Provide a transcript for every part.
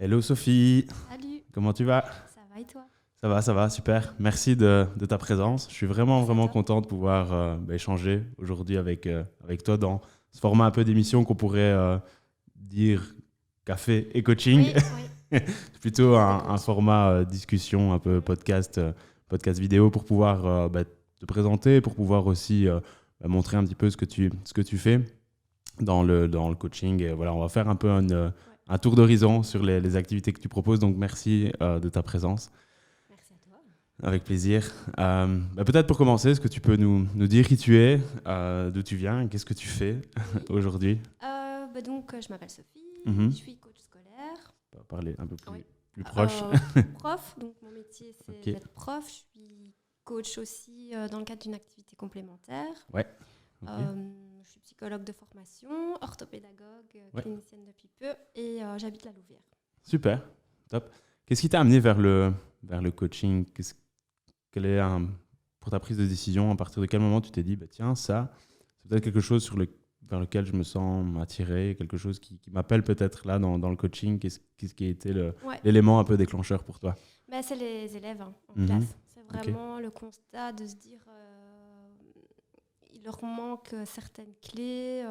Hello Sophie, Salut, comment tu vas? ça va et toi? Ça va, super. Merci de ta présence. Je suis vraiment, Merci à vraiment toi. content de pouvoir échanger aujourd'hui avec toi dans ce format un peu d'émission qu'on pourrait dire café et coaching. Oui, oui, C'est plutôt c'est un coach. format discussion, un peu Mhm. podcast, podcast vidéo pour pouvoir te présenter, pour pouvoir aussi montrer un petit peu ce que tu fais dans le coaching. Et voilà, on va faire un peu Ouais, un tour d'horizon sur les activités que tu proposes. Donc, merci de ta présence. merci à toi. Avec plaisir. Peut-être pour commencer, est-ce que tu peux nous dire qui tu es, d'où tu viens, qu'est-ce que tu fais Oui. aujourd'hui? Je m'appelle Sophie, je Mhm. suis coach scolaire. On va parler un peu Oui. plus proche. Prof, donc mon métier c'est Ok. d'être prof. Je suis coach aussi dans le cadre d'une activité complémentaire. Ouais. Ok. Je suis psychologue de formation, orthopédagogue, Ouais. clinicienne depuis peu et j'habite la Louvière. Super. Top. Qu'est-ce qui t'a amené vers le coaching? Quel est pour ta prise de décision, à partir de quel moment tu t'es dit, bah, tiens, ça, c'est peut-être quelque chose vers lequel je me sens attiré, quelque chose qui m'appelle peut-être là dans le coaching. Qu'est-ce qui a été Ouais, l'élément un peu déclencheur pour toi? c'est les élèves en Mhm. classe. C'est Ok. vraiment le constat de se dire il leur manque certaines clés,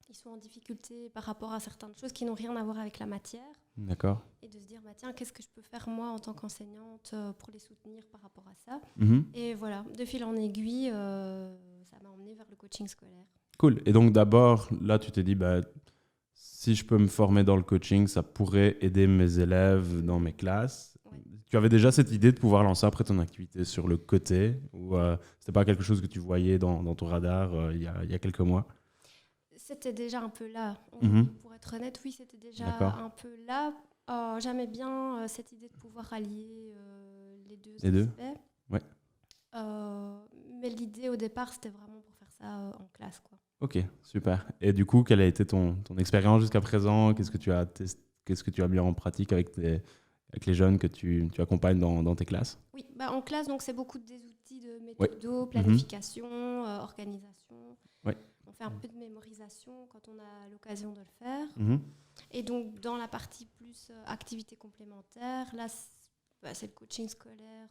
ils sont en difficulté par rapport à certaines choses qui n'ont rien à voir avec la matière. D'accord. Et de se dire, tiens, qu'est-ce que je peux faire moi en tant qu'enseignante pour les soutenir par rapport à ça. Mhm. Et voilà, de fil en aiguille, ça m'a emmenée vers le coaching scolaire. Cool. Et donc d'abord, là, tu t'es dit, bah, si je peux me former dans le coaching, ça pourrait aider mes élèves dans mes classes. Ouais. Tu avais déjà cette idée de pouvoir lancer après ton activité sur le côté ou c'était pas quelque chose que tu voyais dans ton radar il y a quelques mois? C'était déjà un peu là. Mhm. Pour être honnête, oui, c'était déjà D'accord. un peu là. J'aimais bien cette idée de pouvoir allier les deux Les deux? aspects. Ouais. Mais l'idée au départ, c'était vraiment pour faire ça en classe, quoi. Ok, super. Et du coup, quelle a été ton expérience jusqu'à présent? Qu'est-ce que tu as mis en pratique avec les jeunes que tu accompagnes dans tes classes? Oui, en classe, donc c'est beaucoup des outils de Ouais. méthodo, Mhm. planification, organisation. Ouais. On fait un peu de mémorisation quand on a l'occasion de le faire. Mhm. Et donc, dans la partie plus activité complémentaire, là, c'est le coaching scolaire.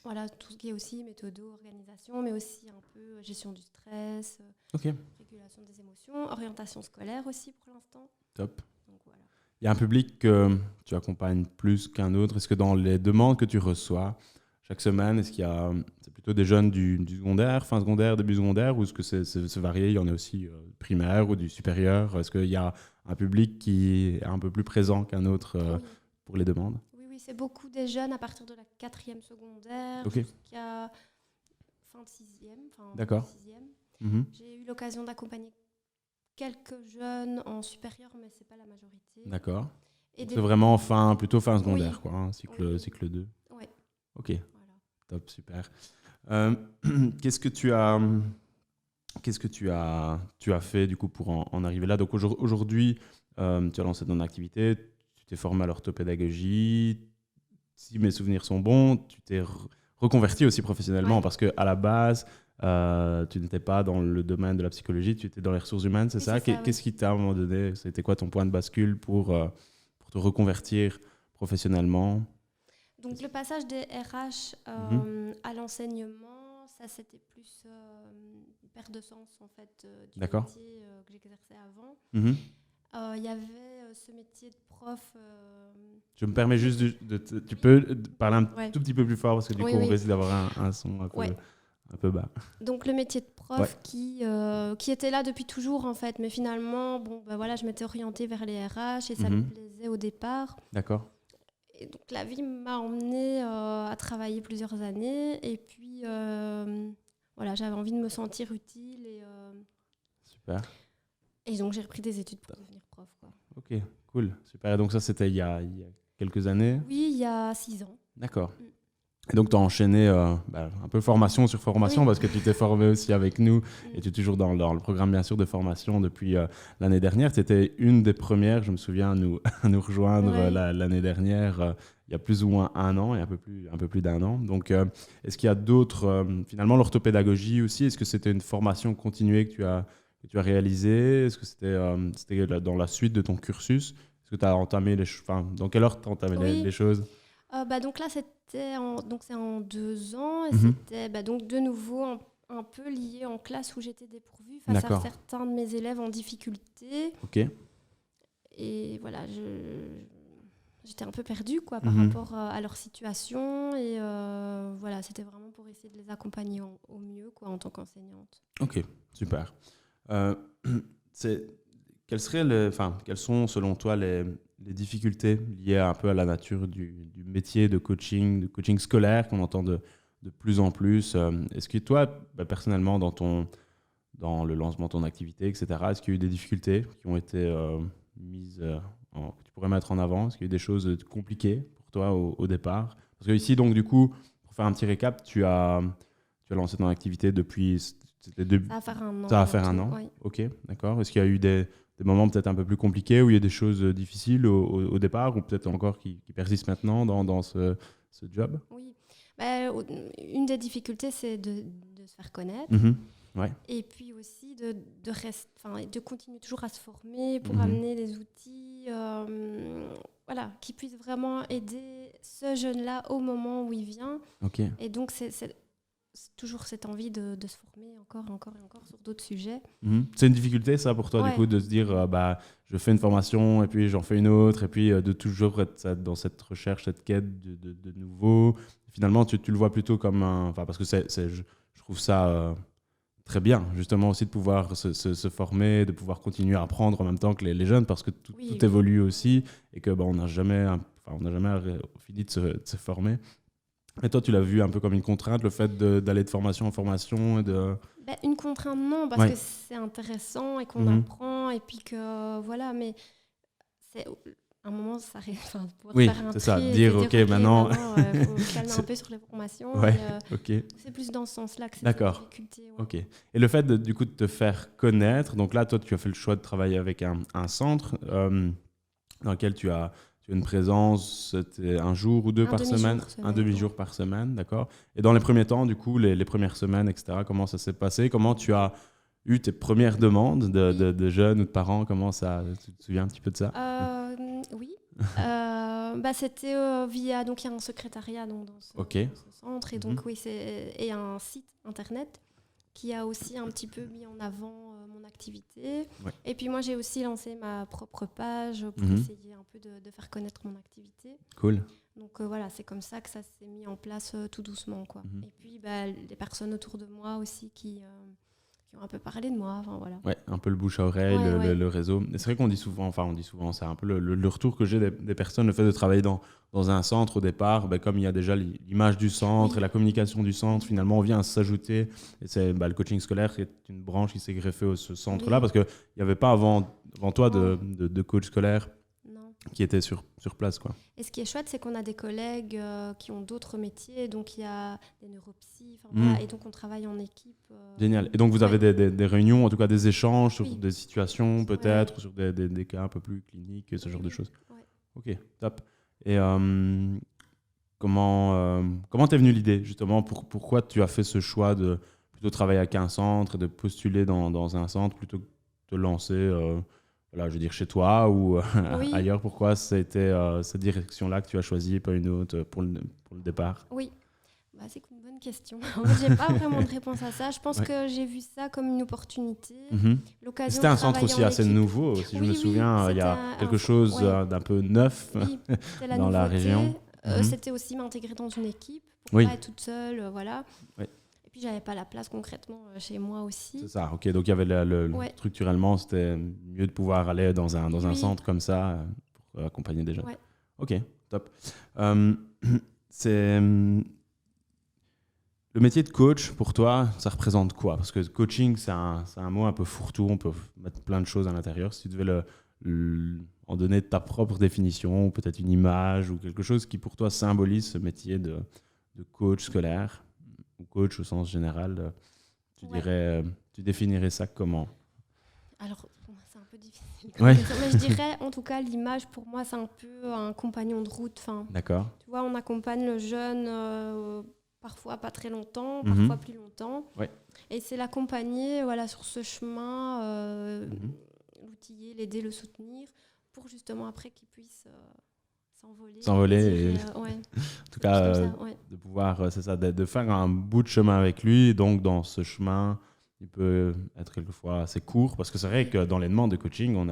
Voilà, tout ce qui est aussi méthodo, organisation, mais aussi un peu gestion du stress, Ok, régulation des émotions, orientation scolaire aussi pour l'instant. top. Donc voilà. Il y a un public que tu accompagnes plus qu'un autre. Est-ce que dans les demandes que tu reçois chaque semaine, c'est plutôt des jeunes du secondaire, fin secondaire, début secondaire, ou est-ce que c'est varié? Il y en a aussi primaire ou du supérieur. Est-ce qu'il y a un public qui est un peu plus présent qu'un autre Oui. pour les demandes? Oui, c'est beaucoup des jeunes à partir de la 4e secondaire Ok, jusqu'à fin de 6e, enfin d'accord. 6e. Mhm. J'ai eu l'occasion d'accompagner quelques jeunes en supérieur, mais c'est pas la majorité. D'accord. Et Donc des... c'est vraiment plutôt fin Oui, secondaire, quoi, hein, oui. cycle 2. Ouais, Ok, voilà. top, super. Euh, qu'est-ce que tu as fait du coup pour en arriver là? Donc aujourd'hui, tu as lancé ton activité, tu t'es formé à l'orthopédagogie. Si mes souvenirs sont bons, tu t'es reconverti aussi professionnellement Ouais. parce qu'à la base, tu n'étais pas dans le domaine de la psychologie, tu étais dans les ressources humaines, c'est Oui, ça? c'est ça, oui. Qu'est-ce qui t'a à un moment donné, c'était quoi ton point de bascule pour te reconvertir professionnellement? Donc le passage des RH Mhm. à l'enseignement, ça c'était plus une perte de sens en fait du D'accord. métier que j'exerçais avant. Mhm. Il y avait ce métier de prof. Je me permets Oui, juste tu peux parler un ouais. tout petit peu plus fort parce que du Oui, coup on oui. risque d'avoir un son Ouais. un peu bas. Donc le métier de Ouais. prof qui était là depuis toujours en fait, mais finalement, voilà, je m'étais orientée vers les RH et ça me Mhm. plaisait au départ. D'accord. Et donc la vie m'a emmenée à travailler plusieurs années et puis voilà, j'avais envie de me sentir utile Super. et donc j'ai repris des études pour devenir prof, quoi. Ok, cool. Super. Et donc ça, c'était il y a quelques années. Oui, il y a 6 ans. D'accord. Et donc, tu as enchaîné un peu formation sur formation Oui. parce que tu t'es formé aussi avec nous Mm. et tu es toujours dans le programme, bien sûr, de formation depuis l'année dernière. Tu étais une des premières, je me souviens, à nous rejoindre Ouais. l'année dernière, il y a plus ou moins un an et un peu plus d'un an. Donc, est-ce qu'il y a d'autres, finalement, l'orthopédagogie aussi, est-ce que c'était une formation continuée que tu as réalisée? Est-ce que c'était dans la suite de ton cursus? Est-ce que tu as entamé les choses, dans quelle heure tu as entamé les choses? Donc là, c'est en 2 ans. Et Mhm. c'était donc de nouveau un peu lié en classe où j'étais dépourvue face à certains de mes élèves en difficulté. Ok. Et voilà, j'étais un peu perdue par rapport à leur situation. Et voilà, c'était vraiment pour essayer de les accompagner au mieux en tant qu'enseignante. Ok, super. Quelles sont selon toi les difficultés liées un peu à la nature du métier de coaching scolaire qu'on entend de plus en plus? Est-ce que toi, personnellement, dans le lancement de ton activité, etc., est-ce qu'il y a eu des difficultés qui ont été mises, que tu pourrais mettre en avant? Est-ce qu'il y a eu des choses compliquées pour toi au départ? Parce que ici, donc, du coup, pour faire un petit récap, tu as lancé ton activité depuis... Ça va faire 1 an. Ça va faire 1 an. Oui. Ok, d'accord. Est-ce qu'il y a eu des moments peut-être un peu plus compliqués où il y a des choses difficiles au départ ou peut-être encore qui persistent maintenant dans ce job? Oui. Une des difficultés, c'est de se faire connaître. Ouais. Et puis aussi de continuer toujours à se former pour amener des outils qui puissent vraiment aider ce jeune-là au moment où il vient. Okay. Et donc, c'est toujours cette envie de se former encore et encore sur d'autres sujets. C'est une difficulté, ça, pour toi, du coup, de se dire, je fais une formation et puis j'en fais une autre, et puis de toujours être dans cette recherche, cette quête de nouveau. Finalement, tu le vois plutôt comme parce que je trouve ça très bien, justement, aussi de pouvoir se former, de pouvoir continuer à apprendre en même temps que les jeunes, parce que tout évolue aussi, et que on n'a jamais fini de se former. Et toi, tu l'as vu un peu comme une contrainte, le fait d'aller de formation en formation et de... Une contrainte, non, parce que c'est intéressant et qu'on apprend, et puis que, voilà, mais c'est... À un moment, ça arrive, pouvoir faire un tri, c'est ça, dire, ok, maintenant... il faut calmer un peu sur les formations. Ouais, c'est plus dans ce sens-là que c'est D'accord. une difficulté. Ouais. Ok. Et le fait, du coup, de te faire connaître, donc là, toi, tu as fait le choix de travailler avec un centre dans lequel tu as une présence, c'était 1 jour ou 2 par semaine, un demi-jour par semaine, d'accord. Et dans les premiers temps, du coup, les premières semaines, etc., comment ça s'est passé? Comment tu as eu tes premières demandes de jeunes ou de parents? Comment ça, tu te souviens un petit peu de ça? Oui. C'était via... Donc, il y a un secrétariat dans ce centre. Et donc, et un site internet qui a aussi un petit peu mis en avant mon activité. Ouais. Et puis moi, j'ai aussi lancé ma propre page pour essayer un peu de faire connaître mon activité. Cool. Donc voilà, c'est comme ça que ça s'est mis en place tout doucement, quoi. Et puis les personnes autour de moi aussi qui ont un peu parlé de moi, voilà. Ouais, un peu le bouche à oreille, le réseau. Et c'est vrai qu'on dit souvent, c'est un peu le retour que j'ai des personnes, le fait de travailler dans un centre au départ, comme il y a déjà l'image du centre et la communication du centre, finalement on vient à s'ajouter. Et c'est le coaching scolaire qui est une branche qui s'est greffée à ce centre-là, parce qu'il n'y avait pas avant toi de coach scolaire qui était sur place, quoi. Et ce qui est chouette, c'est qu'on a des collègues qui ont d'autres métiers, donc il y a des neuropsys, et donc on travaille en équipe. Génial. Et donc vous avez des réunions, en tout cas des échanges sur des situations peut-être, sur des cas un peu plus cliniques, ce genre de choses. Ouais. Ok, top. Et comment t'es venue l'idée, justement, pourquoi tu as fait ce choix de plutôt travailler avec un centre et de postuler dans un centre plutôt que de te lancer je veux dire chez toi ou ailleurs? Pourquoi c'était cette direction-là que tu as choisie et pas une autre pour le départ? Oui, c'est une bonne question. En fait, j'ai pas vraiment de réponse à ça. Je pense que j'ai vu ça comme une opportunité. L'occasion c'était un centre aussi assez nouveau, si je me souviens. Il y a quelque chose d'un peu neuf dans la région. C'était aussi m'intégrer dans une équipe pour pas être toute seule, voilà. Oui. Puis j'avais pas la place concrètement chez moi aussi. C'est ça, ok. Donc il y avait structurellement, c'était mieux de pouvoir aller dans un centre comme ça pour accompagner des jeunes. Ouais. Ok, top. C'est le métier de coach pour toi, ça représente quoi? Parce que coaching, c'est un mot un peu fourre-tout. On peut mettre plein de choses à l'intérieur. Si tu devais en donner ta propre définition, ou peut-être une image ou quelque chose qui pour toi symbolise ce métier de coach scolaire. Coach au sens général, tu définirais ça comment? Alors, c'est un peu difficile. Mais je dirais, en tout cas, l'image, pour moi, c'est un peu un compagnon de route. D'accord. Tu vois, on accompagne le jeune parfois pas très longtemps, parfois plus longtemps. Ouais. Et c'est l'accompagner sur ce chemin, l'outiller, l'aider, le soutenir, pour justement après qu'ils puissent s'envoler. S'envoler. Ouais. En tout cas, Ouais. de pouvoir, c'est ça, de faire un bout de chemin avec lui. Et donc, dans ce chemin, il peut être quelquefois assez court. Parce que c'est vrai que dans les demandes de coaching, on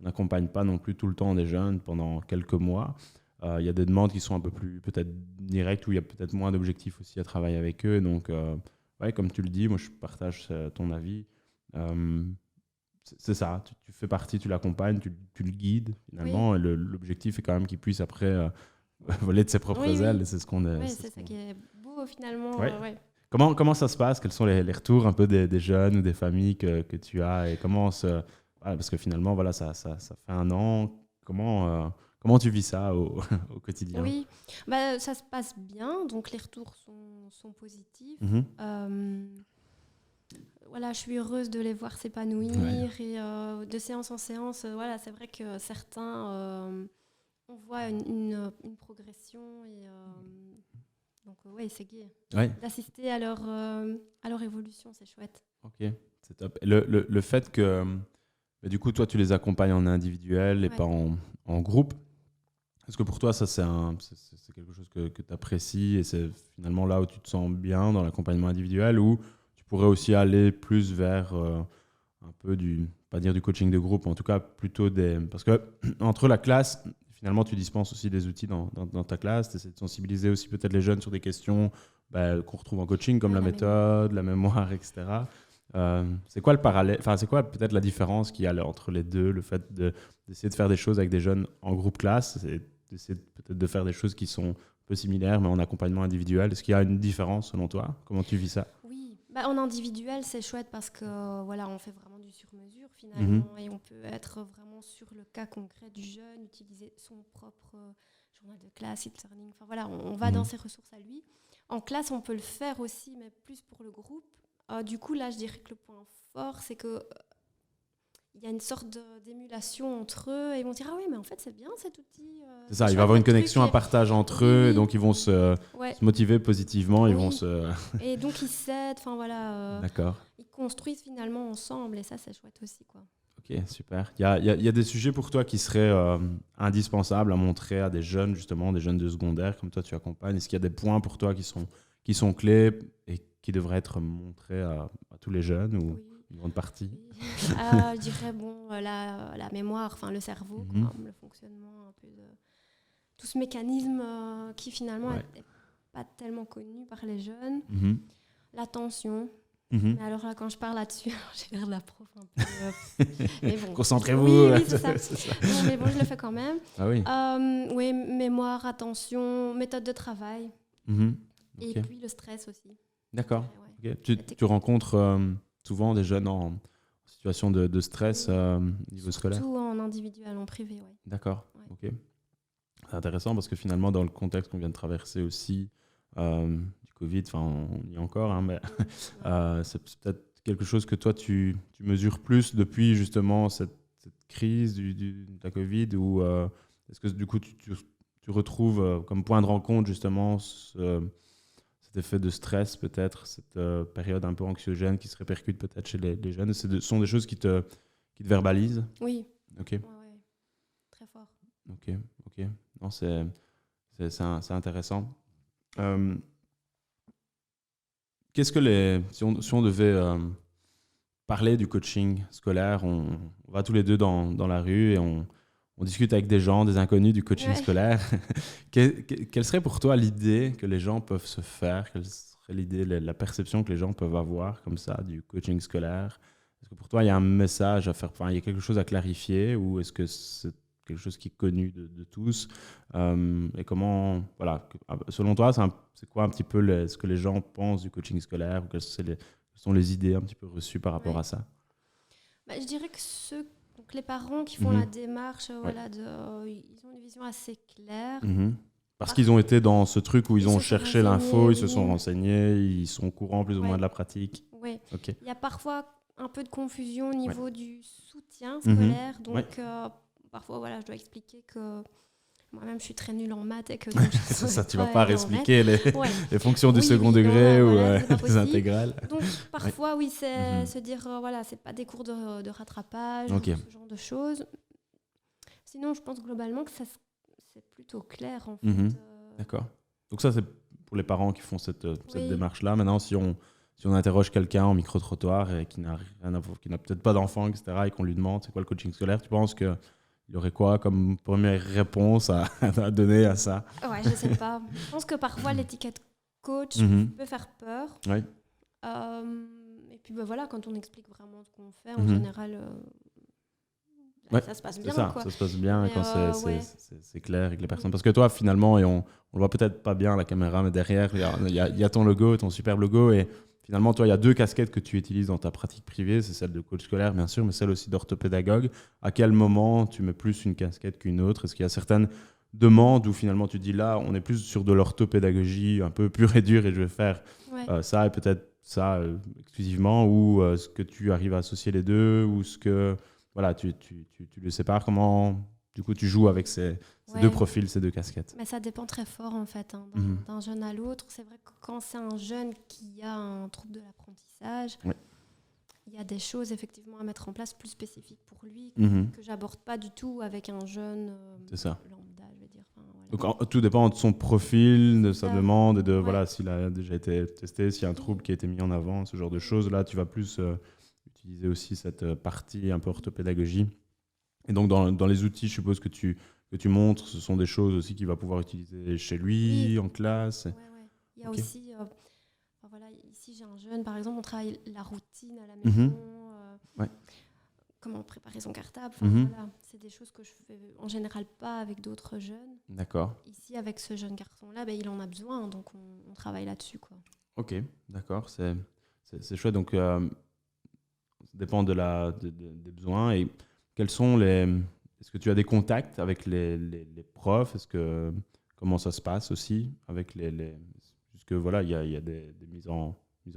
n'accompagne pas non plus tout le temps des jeunes pendant quelques mois. Il y a des demandes qui sont un peu plus peut-être directes, où il y a peut-être moins d'objectifs aussi à travailler avec eux. Donc, ouais, comme tu le dis, moi je partage ton avis. C'est ça, tu fais partie, tu l'accompagnes, tu le guides finalement. Et l'objectif est quand même qu'il puisse après voler de ses propres ailes. Et c'est ce qu'on est. Oui, c'est ça qui est beau finalement. Ouais. Comment ça se passe? Quels sont les retours un peu des jeunes ou des familles que tu as? Et parce que finalement, voilà, ça fait 1 an. Comment tu vis ça au quotidien? Oui, ça se passe bien, donc les retours sont positifs. Voilà, je suis heureuse de les voir s'épanouir et de séance en séance. Voilà, c'est vrai que certains, on voit une progression et donc oui, c'est gai. D'assister à leur évolution, c'est chouette. Ok, c'est top. Le fait que du coup, toi, tu les accompagnes en individuel et pas en groupe. Est-ce que pour toi, ça, c'est quelque chose que tu apprécies et c'est finalement là où tu te sens bien dans l'accompagnement individuel, ou tu pourrais aussi aller plus vers un peu pas dire du coaching de groupe, en tout cas plutôt parce que entre la classe, finalement, tu dispenses aussi des outils dans ta classe, tu essaies de sensibiliser aussi peut-être les jeunes sur des questions qu'on retrouve en coaching, comme la méthode, la mémoire, etc. C'est quoi le parallèle, enfin, c'est quoi peut-être la différence qu'il y a entre les deux, le fait d'essayer de faire des choses avec des jeunes en groupe classe et d'essayer peut-être de faire des choses qui sont un peu similaires mais en accompagnement individuel? Est-ce qu'il y a une différence selon toi? Comment tu vis ça? Oui, en individuel c'est chouette parce que voilà, on fait vraiment du sur-mesure finalement et on peut être vraiment sur le cas concret du jeune, utiliser son propre journal de classe, e-learning, enfin voilà, on va dans ses ressources à lui. En classe on peut le faire aussi mais plus pour le groupe. Du coup là je dirais que le point fort c'est que il y a une sorte d'émulation entre eux et ils vont dire ah oui mais en fait c'est bien cet outil. C'est ça, il va y avoir une connexion, un partage entre eux, et donc ils vont se motiver positivement, ils vont et donc ils s'aident, enfin voilà. D'accord. Ils construisent finalement ensemble et ça c'est chouette aussi quoi. Ok, super. Il y a des sujets pour toi qui seraient indispensables à montrer à des jeunes, justement, des jeunes de secondaire comme toi tu accompagnes. Est-ce qu'il y a des points pour toi qui sont clés et qui devraient être montrés à tous les jeunes ou une grande partie? Je dirais la mémoire, enfin le cerveau, quoi, le fonctionnement un peu de tout ce mécanisme qui finalement n'est pas tellement connu par les jeunes. L'attention. Mais alors là, quand je parle là-dessus, j'ai l'air de la prof un peu. Mais bon. Concentrez-vous. Oui, c'est ça. Non, mais bon, je le fais quand même. Ah oui. Oui, mémoire, attention, méthode de travail. Et puis le stress aussi. D'accord. Tu rencontres souvent des jeunes en situation de stress niveau scolaire? Surtout en individuel, en privé, oui. D'accord. Ok. C'est intéressant parce que finalement, dans le contexte qu'on vient de traverser aussi, du Covid, enfin, on y est encore, mais c'est peut-être quelque chose que toi, tu mesures plus depuis justement cette crise de la Covid, ou est-ce que du coup, tu retrouves comme point de rencontre justement cet effet de stress, peut-être, cette période un peu anxiogène qui se répercute peut-être chez les jeunes? Ce sont des choses qui te verbalisent? Oui. Ok. Ouais. Très fort. Ok. Non, c'est intéressant. Qu'est-ce que si on devait parler du coaching scolaire, on va tous les deux dans la rue et on discute avec des gens, des inconnus du coaching scolaire. Quelle serait pour toi l'idée que les gens peuvent se faire? Quelle serait l'idée, la perception que les gens peuvent avoir comme ça du coaching scolaire? Est-ce que pour toi, il y a un message à faire, enfin, il y a quelque chose à clarifier, ou est-ce que c'est quelque chose qui est connu de tous? Et comment, voilà, selon toi, c'est quoi un petit peu ce que les gens pensent du coaching scolaire, ou quelles sont les idées un petit peu reçues par rapport à ça? Je dirais que donc les parents qui font la démarche, ils ont une vision assez claire. Parce qu'ils ont été dans ce truc où ils ont cherché l'info, ils se sont renseignés, ils sont au courant plus ou moins de la pratique. Oui. Okay. Il y a parfois un peu de confusion au niveau du soutien scolaire. Donc, parfois, voilà, je dois expliquer que moi-même, je suis très nulle en maths et que... C'est ça, tu ne vas pas réexpliquer les fonctions du second degré ou les intégrales. Donc, parfois, c'est se dire, voilà, ce n'est pas des cours de rattrapage, ou ce genre de choses. Sinon, je pense globalement que c'est plutôt clair, en fait. Mhm. D'accord. Donc ça, c'est pour les parents qui font cette Oui. démarche-là. Maintenant, si on interroge quelqu'un en micro-trottoir et qui n'a rien à voir, qui n'a peut-être pas d'enfant, etc., et qu'on lui demande c'est quoi le coaching scolaire, tu penses qu'il y aurait quoi comme première réponse à donner à ça? Ouais, je sais pas. Je pense que parfois, l'étiquette coach Mhm. peut faire peur. Oui. Et puis, voilà, quand on explique vraiment ce qu'on fait, en Mhm. général, Ouais, ça se passe c'est bien, ça, quoi. ça se passe bien Mais, quand ouais. c'est clair avec les personnes. Parce que toi, finalement, et on le voit peut-être pas bien à la caméra, mais derrière, il y a ton logo, ton superbe logo. Et finalement, toi, il y a deux casquettes que tu utilises dans ta pratique privée. C'est celle de coach scolaire, bien sûr, mais celle aussi d'orthopédagogue. À quel moment tu mets plus une casquette qu'une autre? Est-ce qu'il y a certaines demandes où finalement tu dis là, on est plus sur de l'orthopédagogie un peu pure et dure et je vais faire Ouais. ça et peut-être ça exclusivement, ou ce que tu arrives à associer les deux, ou ce que voilà, tu le sépares. Comment, du coup, tu joues avec ces deux Ouais. profils, ces deux casquettes? Mais ça dépend très fort, en fait, hein, Mhm. d'un jeune à l'autre. C'est vrai que quand c'est un jeune qui a un trouble de l'apprentissage, Ouais. il y a des choses effectivement à mettre en place plus spécifiques pour lui Mhm. que j'aborde pas du tout avec un jeune C'est ça. lambda, je vais dire. Enfin, voilà. Donc, tout dépend de son profil, de sa Ça. demande et de Ouais. voilà, s'il a déjà été testé, s'il y a un trouble qui a été mis en avant, ce genre de choses. Là, tu vas plus utiliser aussi cette partie un peu orthopédagogie. Et donc, dans les outils, je suppose que tu montres, ce sont des choses aussi qu'il va pouvoir utiliser chez lui, Oui. en classe. Ouais. Il y a Ok. aussi, enfin, voilà, ici j'ai un jeune, par exemple, on travaille la routine à la Mhm. maison, Ouais. comment préparer son cartable. Enfin, Mhm. voilà, c'est des choses que je fais en général pas avec d'autres jeunes. D'accord. Ici, avec ce jeune garçon-là, ben, il en a besoin, donc on travaille là-dessus, quoi. Ok, d'accord, c'est chouette. Donc, ça dépend des besoins. Et quels sont les... Est-ce que tu as des contacts avec les profs? Comment ça se passe aussi avec puisque voilà, il y a des mises en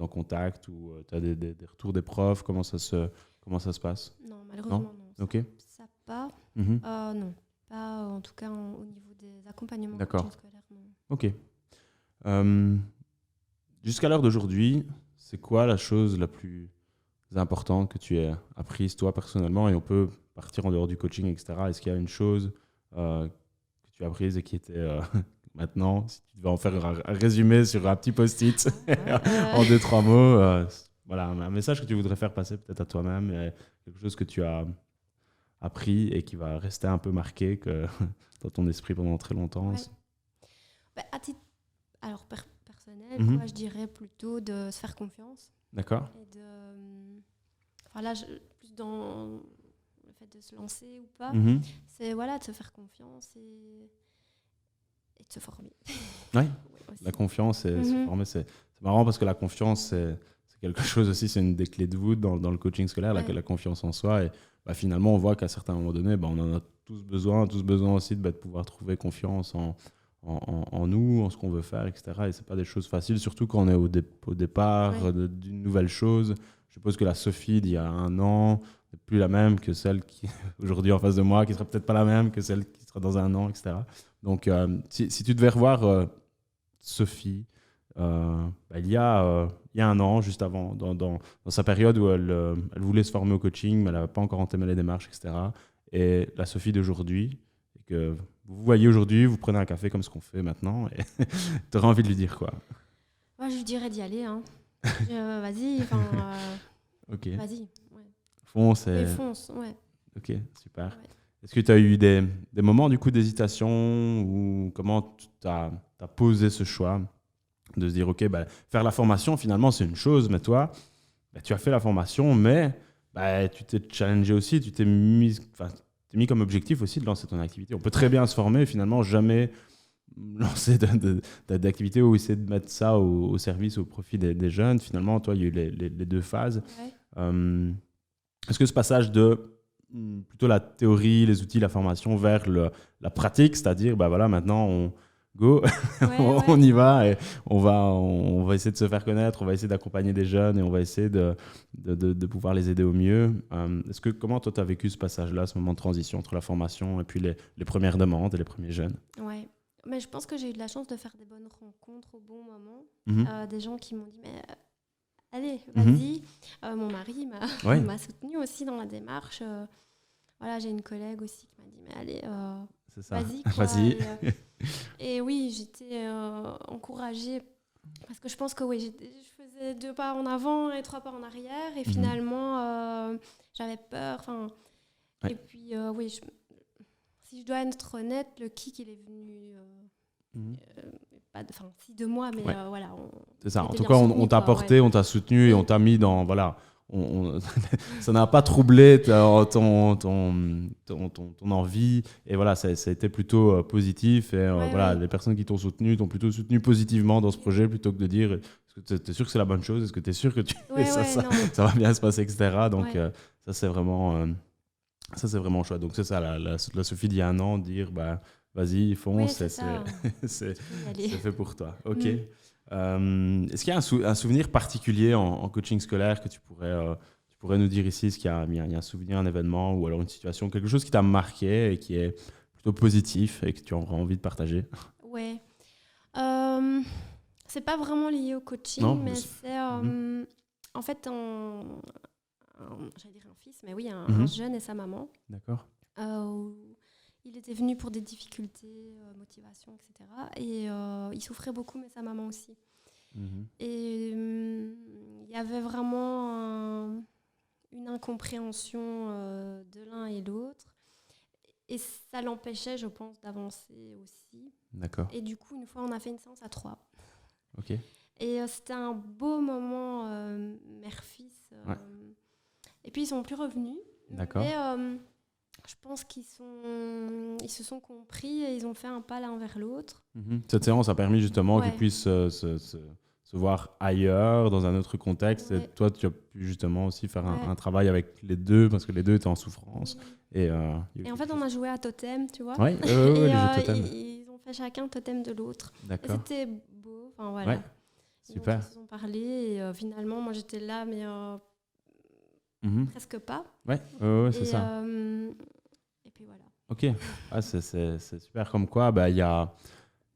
contact, ou tu as des retours des profs? Comment ça se passe? Non, malheureusement, non. Ok. Ça pas. Mhm. Non, pas en tout cas au niveau des accompagnements D'accord. coaching scolaire, non. Ok. Euh, Jusqu'à l'heure d'aujourd'hui, c'est quoi la chose la plus importante que tu aies apprise toi personnellement? Et on peut partir en dehors du coaching, etc. Est-ce qu'il y a une chose que tu as apprise et qui était maintenant, si tu devais en faire un résumé sur un petit post-it en deux, trois mots, voilà, un message que tu voudrais faire passer peut-être à toi-même, et quelque chose que tu as appris et qui va rester un peu marqué dans ton esprit pendant très longtemps? Ouais. Bah, alors, personnel, Mhm. quoi, je dirais plutôt de se faire confiance. D'accord. Et enfin là, plus dans le fait de se lancer ou pas, Mhm. c'est voilà, de se faire confiance et de se former. Ouais. Oui, aussi. La confiance, et se Mhm. former, c'est marrant parce que la confiance, c'est quelque chose aussi, c'est une des clés de voûte dans le coaching scolaire, Ouais. la confiance en soi. Et finalement, on voit qu'à certains moments donnés, on en a tous besoin aussi de pouvoir trouver confiance en nous, en ce qu'on veut faire, etc. Et c'est pas des choses faciles, surtout quand on est au départ Ouais. d'une nouvelle chose. Je suppose que la Sophie d'il y a un an n'est plus la même que celle qui aujourd'hui en face de moi, qui sera peut-être pas la même que celle qui sera dans un an, etc. Donc, si tu devais revoir Sophie, il y a un an, juste avant, dans sa période où elle voulait se former au coaching, mais elle n'avait pas encore entamé les démarches, etc. Et la Sophie d'aujourd'hui, et que vous voyez aujourd'hui, vous prenez un café comme ce qu'on fait maintenant, et tu auras envie de lui dire quoi? Moi, je dirais d'y aller. Hein. Vas-y, enfin, Ok, vas-y. Ouais. fonce. Oui, fonce, ouais. Ok, super. Ouais. Est-ce que tu as eu des moments du coup d'hésitation, ou comment tu as posé ce choix de se dire, ok, faire la formation, finalement, c'est une chose, mais toi, tu as fait la formation, mais tu t'es challengé aussi, tu t'es mis comme objectif aussi de lancer ton activité. On peut très bien se former, finalement, jamais lancer d'activité ou essayer de mettre ça au service, au profit des jeunes. Finalement, toi, il y a eu les deux phases. Ouais. Est-ce que ce passage de plutôt la théorie, les outils, la formation, vers la pratique, c'est-à-dire, voilà, maintenant, on go, Ouais. on y va, et on va essayer de se faire connaître, on va essayer d'accompagner des jeunes, et on va essayer de pouvoir les aider au mieux. Comment toi, tu as vécu ce passage-là, ce moment de transition entre la formation et puis les premières demandes et les premiers jeunes? Ouais. Mais je pense que j'ai eu de la chance de faire des bonnes rencontres au bon moment. Mhm. Des gens qui m'ont dit, mais allez, Mhm. vas-y. Mon mari Ouais. m'a soutenue aussi dans la démarche. voilà, j'ai une collègue aussi qui m'a dit, mais allez, C'est ça. vas-y. Quoi. Vas-y. Et oui, j'étais encouragée parce que je pense que oui, je faisais 2 pas en avant et 3 pas en arrière et finalement, j'avais peur. Ouais. Et puis, oui, si je dois être honnête, le kick, il est venu... si de moi, mais voilà. C'est ça. En était tout bien cas, soutenu, on t'a quoi, porté, ouais. on t'a soutenu et Oui. on t'a mis dans... Voilà. Ça n'a pas troublé ton envie. Et voilà, ça a été plutôt positif. Et Ouais, voilà, ouais. les personnes qui t'ont plutôt soutenu positivement dans ce projet plutôt que de dire est-ce que tu es sûr que c'est la bonne chose? Est-ce que tu es sûr que Ouais, ça, ouais, non. ça va bien se passer, etc. Donc, Ouais. ça, c'est vraiment... ça, c'est vraiment chouette. Donc, c'est ça, la Sophie d'il y a un an, dire bah, vas-y, Oui, fonce, c'est ça. c'est Tu peux y aller. fait pour toi. Ok. Mm. Est-ce qu'il y a un souvenir particulier en coaching scolaire que tu pourrais nous dire ici? Est-ce qu'il y a un souvenir, un événement ou alors une situation, quelque chose qui t'a marqué et qui est plutôt positif et que tu aurais envie de partager? Ouais. C'est pas vraiment lié au coaching, Non, mais c'est- c'est en fait j'allais dire un fils, mais oui, un Mhm. jeune et sa maman. D'accord. Où il était venu pour des difficultés, motivation, etc. Et il souffrait beaucoup, mais sa maman aussi. Mhm. Et il y avait vraiment une incompréhension de l'un et l'autre. Et ça l'empêchait, je pense, d'avancer aussi. D'accord. Et du coup, une fois, on a fait une séance à 3. Ok. Et c'était un beau moment mère-fils. Ouais. Et puis, ils sont plus revenus. D'accord. Mais je pense ils se sont compris et ils ont fait un pas l'un vers l'autre. Mhm. Cette séance a permis justement Ouais. qu'ils puissent se voir ailleurs, dans un autre contexte. Ouais. Et toi, tu as pu justement aussi faire Ouais. un travail avec les deux parce que les deux étaient en souffrance. Oui. Et, il y a eu Et en quelque fait, on a joué à totem, tu vois. Ouais, Et le jeu totem. ils ont fait chacun totem de l'autre. Et D'accord. c'était beau. Enfin, voilà. Ouais, Et donc, super. ils se sont parlé. Et finalement, moi, j'étais là, mais Mhm. presque pas. Ouais, c'est Et, ça. et puis voilà. Ok. Ah, c'est super. Comme quoi, bah, il y a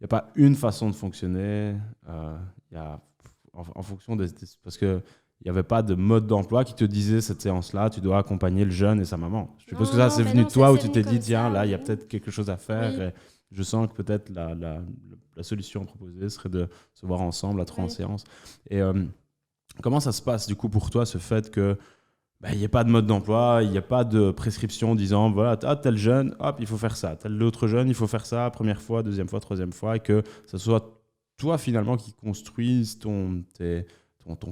pas une façon de fonctionner. Il y a, en fonction parce que il n'y avait pas de mode d'emploi qui te disait cette séance-là, tu dois accompagner le jeune et sa maman. Je suppose que ça, c'est mais venu non, de toi où c'est tu venu t'es dit, comme tiens, ça, là, il y a oui. peut-être quelque chose à faire. Oui. Et je sens que peut-être la solution proposée serait de se voir ensemble à 3 en Oui. séance. Et comment ça se passe, du coup, pour toi, ce fait que il n'y a pas de mode d'emploi, il n'y a pas de prescription disant, voilà, tel jeune, hop, il faut faire ça. Tel autre jeune, il faut faire ça, première fois, deuxième fois, troisième fois, et que ce soit toi, finalement, qui construise ton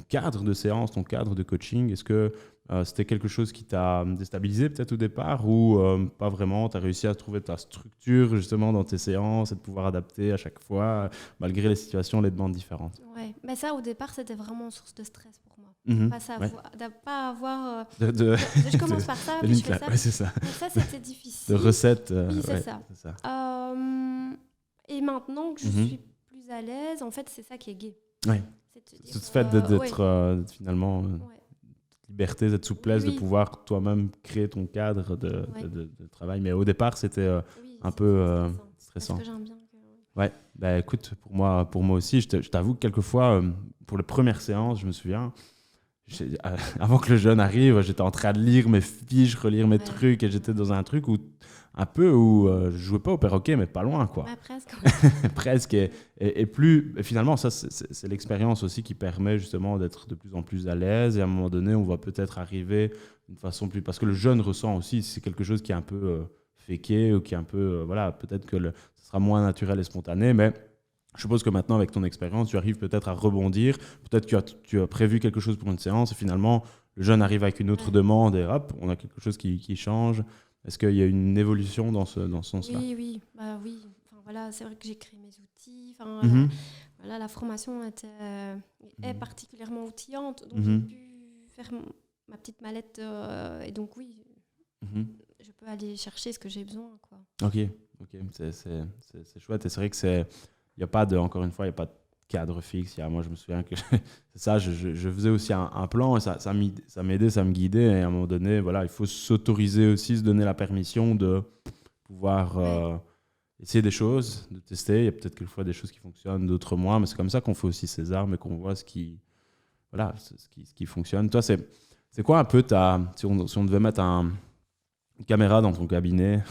cadre de séance, ton cadre de coaching. Est-ce que c'était quelque chose qui t'a déstabilisé peut-être au départ ou pas vraiment? Tu as réussi à trouver ta structure justement dans tes séances et de pouvoir adapter à chaque fois, malgré les situations, les demandes différentes? Ouais. Mais ça, au départ, c'était vraiment une source de stress pour moi. Mhm. Pas savoir, de pas avoir. Je commence par ça, de puis je fais ça. ouais, c'est ça. Donc ça, c'était De difficile. recettes. Oui, c'est ouais, ça. c'est ça. Et maintenant que je Mhm. suis plus à l'aise, en fait, c'est ça qui est gai. Ouais. C'est de Ce dire, fait d'être ouais. finalement Ouais. liberté, cette souplesse Oui. de pouvoir toi-même créer ton cadre Ouais. de travail. Mais au départ, c'était Oui, un c'est peu stressant. stressant. Parce que j'aime bien que... Ouais, bah écoute, pour moi aussi, je t'avoue que quelquefois, pour les premières séances, je me souviens, avant que le jeune arrive, j'étais en train de lire mes fiches, relire mes Ouais. trucs, et j'étais dans un truc où je jouais pas au perroquet, mais pas loin, quoi. Ouais, presque. Presque. Et plus, et finalement, ça, c'est l'expérience aussi qui permet justement d'être de plus en plus à l'aise. Et à un moment donné, on va peut-être arriver d'une façon plus. Parce que le jeune ressent aussi, si c'est quelque chose qui est un peu féqué ou qui est un peu. Voilà, peut-être que ce sera moins naturel et spontané, mais. Je suppose que maintenant, avec ton expérience, tu arrives peut-être à rebondir. Peut-être que tu as prévu quelque chose pour une séance et finalement, le jeune arrive avec une autre demande et hop, on a quelque chose qui change. Est-ce qu'il y a une évolution dans ce sens-là? Oui. Bah oui. Enfin, voilà, c'est vrai que j'ai créé mes outils. Enfin, Mhm. voilà, la formation est particulièrement outillante. Donc, Mhm. j'ai pu faire ma petite mallette. Et donc, oui, Mhm. je peux aller chercher ce que j'ai besoin, quoi. Ok, c'est chouette. Et c'est vrai que il n'y a pas encore une fois, il n'y a pas de cadre fixe. Moi, je me souviens que c'est ça, je faisais aussi un plan et ça m'aidait, ça me guidait. Et à un moment donné, voilà, il faut s'autoriser aussi, se donner la permission de pouvoir essayer des choses, de tester. Il y a peut-être quelquefois des choses qui fonctionnent, d'autres moins, mais c'est comme ça qu'on fait aussi ses armes et qu'on voit ce qui fonctionne. Toi, c'est quoi un peu si on devait mettre une caméra dans ton cabinet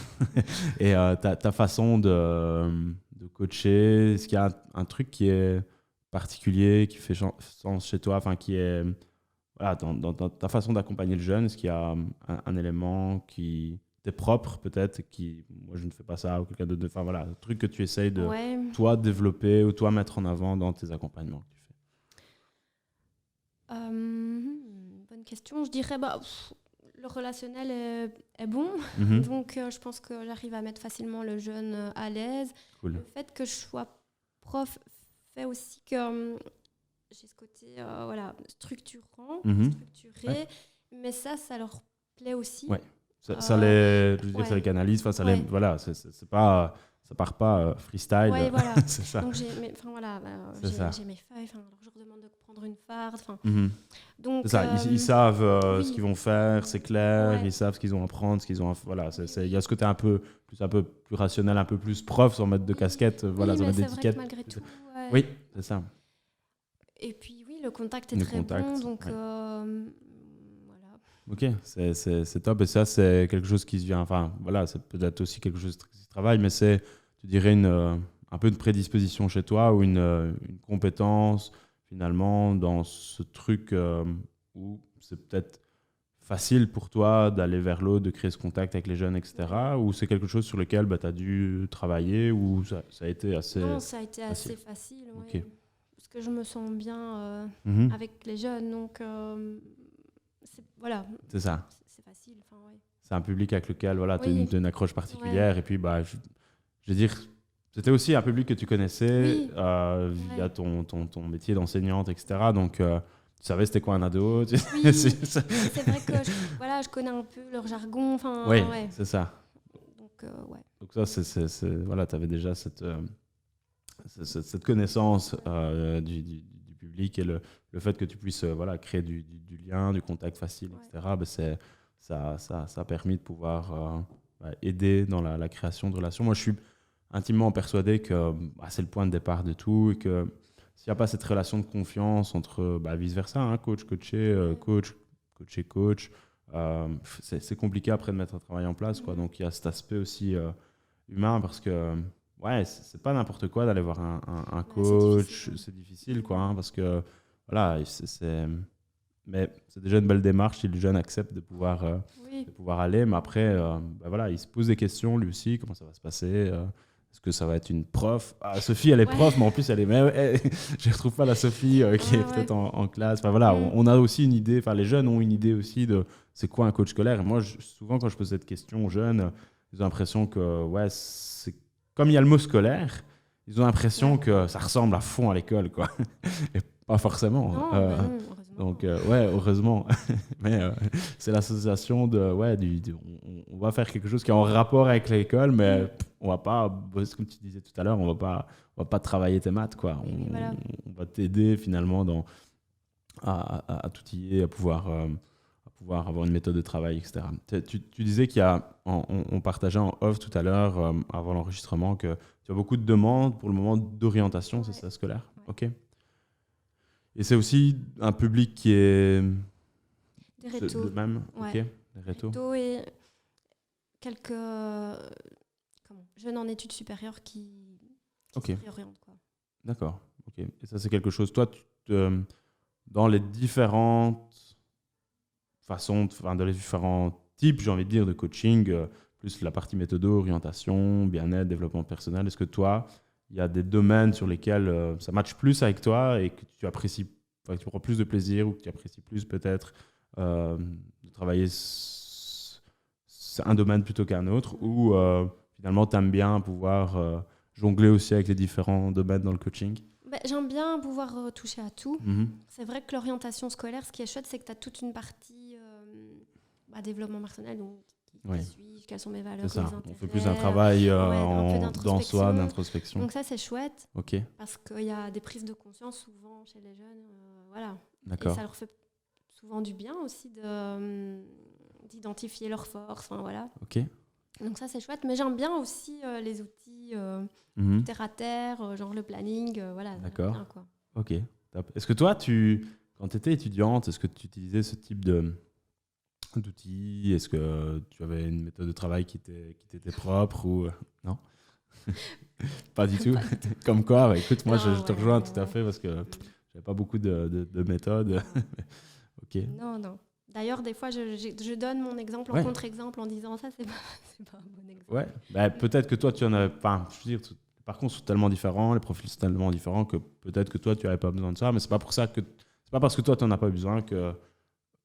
et ta façon de coacher, est-ce qu'il y a un truc qui est particulier, qui fait sens chez toi, enfin qui est voilà, dans ta façon d'accompagner le jeune, est-ce qu'il y a un élément qui t'est propre peut-être, qui moi je ne fais pas ça ou quelqu'un d'autre, enfin voilà, un truc que tu essayes de Ouais. toi développer ou toi mettre en avant dans tes accompagnements que tu fais. Bonne question. Je dirais le relationnel est bon, Mhm. donc je pense que j'arrive à mettre facilement le jeune à l'aise. Cool. Le fait que je sois prof fait aussi que j'ai ce côté voilà, structuré, Ouais. mais ça leur plaît aussi. Ouais. Ça les, je veux dire, ouais. ça les canalise, enfin, ça Ouais. les, voilà, c'est pas, ça part pas freestyle. Ouais, voilà. C'est ça. Donc voilà, C'est ça. j'ai mes feuilles, alors je leur demande de prendre une farde. Mhm. Donc, C'est ça, ils savent oui. ce qu'ils vont faire, c'est clair, Ouais. ils savent ce qu'ils ont à prendre, ce qu'ils ont à... Voilà, il y a ce côté un peu plus rationnel, un peu plus prof, sans mettre de casquette, voilà, oui, sans mais mettre c'est vrai d'étiquette. que malgré tout. Ouais. Oui, c'est ça. Et puis oui, le contact est Le très contact, bon, donc ouais. voilà. Ok, c'est top. Et ça, c'est quelque chose qui se vient. Enfin, voilà, c'est peut-être aussi quelque chose qui se travaille, mais c'est, tu dirais, un peu de prédisposition chez toi ou une compétence, finalement, dans ce truc où c'est peut-être facile pour toi d'aller vers l'autre, de créer ce contact avec les jeunes, etc. Ou c'est quelque chose sur lequel tu as dû travailler ou ça a été assez. Non, ça a été facile. assez facile, ouais. Ok. Parce que je me sens bien Mhm. avec les jeunes, donc voilà, C'est ça. c'est facile. Ouais. C'est un public avec lequel voilà, tu as Oui. une accroche particulière. Et puis, je veux dire, c'était aussi un public que tu connaissais Oui. via ton métier d'enseignante, etc. Donc, tu savais c'était quoi un ado. Oui, c'est vrai que je connais un peu leur jargon. Oui, ouais. c'est ça. Donc, ouais. Donc ça, voilà, tu avais déjà cette connaissance du public et le fait que tu puisses voilà, créer du lien, du contact facile, etc. Ben ça a permis de pouvoir aider dans la création de relations. Moi, je suis intimement persuadé que c'est le point de départ de tout et que s'il n'y a pas cette relation de confiance entre vice-versa, hein, coach-coaché, coach-coaché-coach, c'est compliqué après de mettre un travail en place. Quoi. Donc, il y a cet aspect aussi humain parce que ouais, c'est pas n'importe quoi d'aller voir un coach. C'est difficile, quoi, hein, parce que voilà, mais c'est déjà une belle démarche si le jeune accepte de pouvoir aller. Mais après, voilà, il se pose des questions lui aussi. Comment ça va se passer est-ce que ça va être une prof? Sophie, elle est prof, mais en plus, elle est. Mais, je ne retrouve pas la Sophie qui est peut-être en classe. Enfin, voilà, on a aussi une idée. Enfin, les jeunes ont une idée aussi de c'est quoi un coach scolaire. Et moi, souvent, quand je pose cette question aux jeunes, ils ont l'impression que, ouais, c'est comme il y a le mot scolaire, ils ont l'impression que ça ressemble à fond à l'école, quoi. Et pas forcément. Non, heureusement. Donc, ouais, heureusement. Mais c'est l'association de, ouais, on va faire quelque chose qui est en rapport avec l'école, mais on va pas, comme tu disais tout à l'heure, on va pas travailler tes maths, quoi. On va t'aider finalement à t'outiller, à pouvoir avoir une méthode de travail, etc. Tu disais on partageait en off tout à l'heure, avant l'enregistrement, que tu as beaucoup de demandes pour le moment d'orientation, c'est ça, scolaire? Ok. Et c'est aussi un public qui est le même? Ok, les rétos. Et quelques jeunes en études supérieures qui se réorientent. Quoi. D'accord. Ok. Et ça, c'est quelque chose, toi, dans les différentes façons, dans les différents types, j'ai envie de dire, de coaching, plus la partie méthodo, orientation, bien-être, développement personnel, est-ce que toi, il y a des domaines sur lesquels ça matche plus avec toi et que tu apprécies, que tu prends plus de plaisir ou que tu apprécies plus peut-être de travailler un domaine plutôt qu'un autre ou finalement tu aimes bien pouvoir jongler aussi avec les différents domaines dans le coaching? J'aime bien pouvoir toucher à tout. Mm-hmm. C'est vrai que l'orientation scolaire, ce qui est chouette, c'est que tu as toute une partie développement personnel, donc qui suis-je, quelles sont mes valeurs, mes intérêts. On fait plus un travail dans soi, d'introspection. Donc ça, c'est chouette, okay. Parce qu'il y a des prises de conscience souvent chez les jeunes. Voilà. D'accord. Et ça leur fait souvent du bien aussi d'identifier leurs forces. Voilà. Okay. Donc ça, c'est chouette. Mais j'aime bien aussi les outils terre à terre, genre le planning. Voilà. D'accord. Bien, quoi. Ok, top. Est-ce que toi, quand tu étais étudiante, est-ce que tu utilisais ce type d'outils? Est-ce que tu avais une méthode de travail qui t'était propre ou non? Pas du tout. Pas du tout. Comme quoi, bah, écoute, moi Non, je te ouais, rejoins ouais, tout à ouais. fait parce que j'avais pas beaucoup de méthodes. Ok. Non, non. D'ailleurs, des fois, je donne mon exemple en Ouais. contre-exemple en disant ça, c'est pas, c'est pas un bon exemple. Ouais. Bah, peut-être que toi tu en avais pas. Je veux dire, par contre, sont tellement différents, les profils sont tellement différents que peut-être que toi tu n'avais pas besoin de ça, mais c'est pas pour ça que c'est pas parce que toi tu n'en as pas besoin que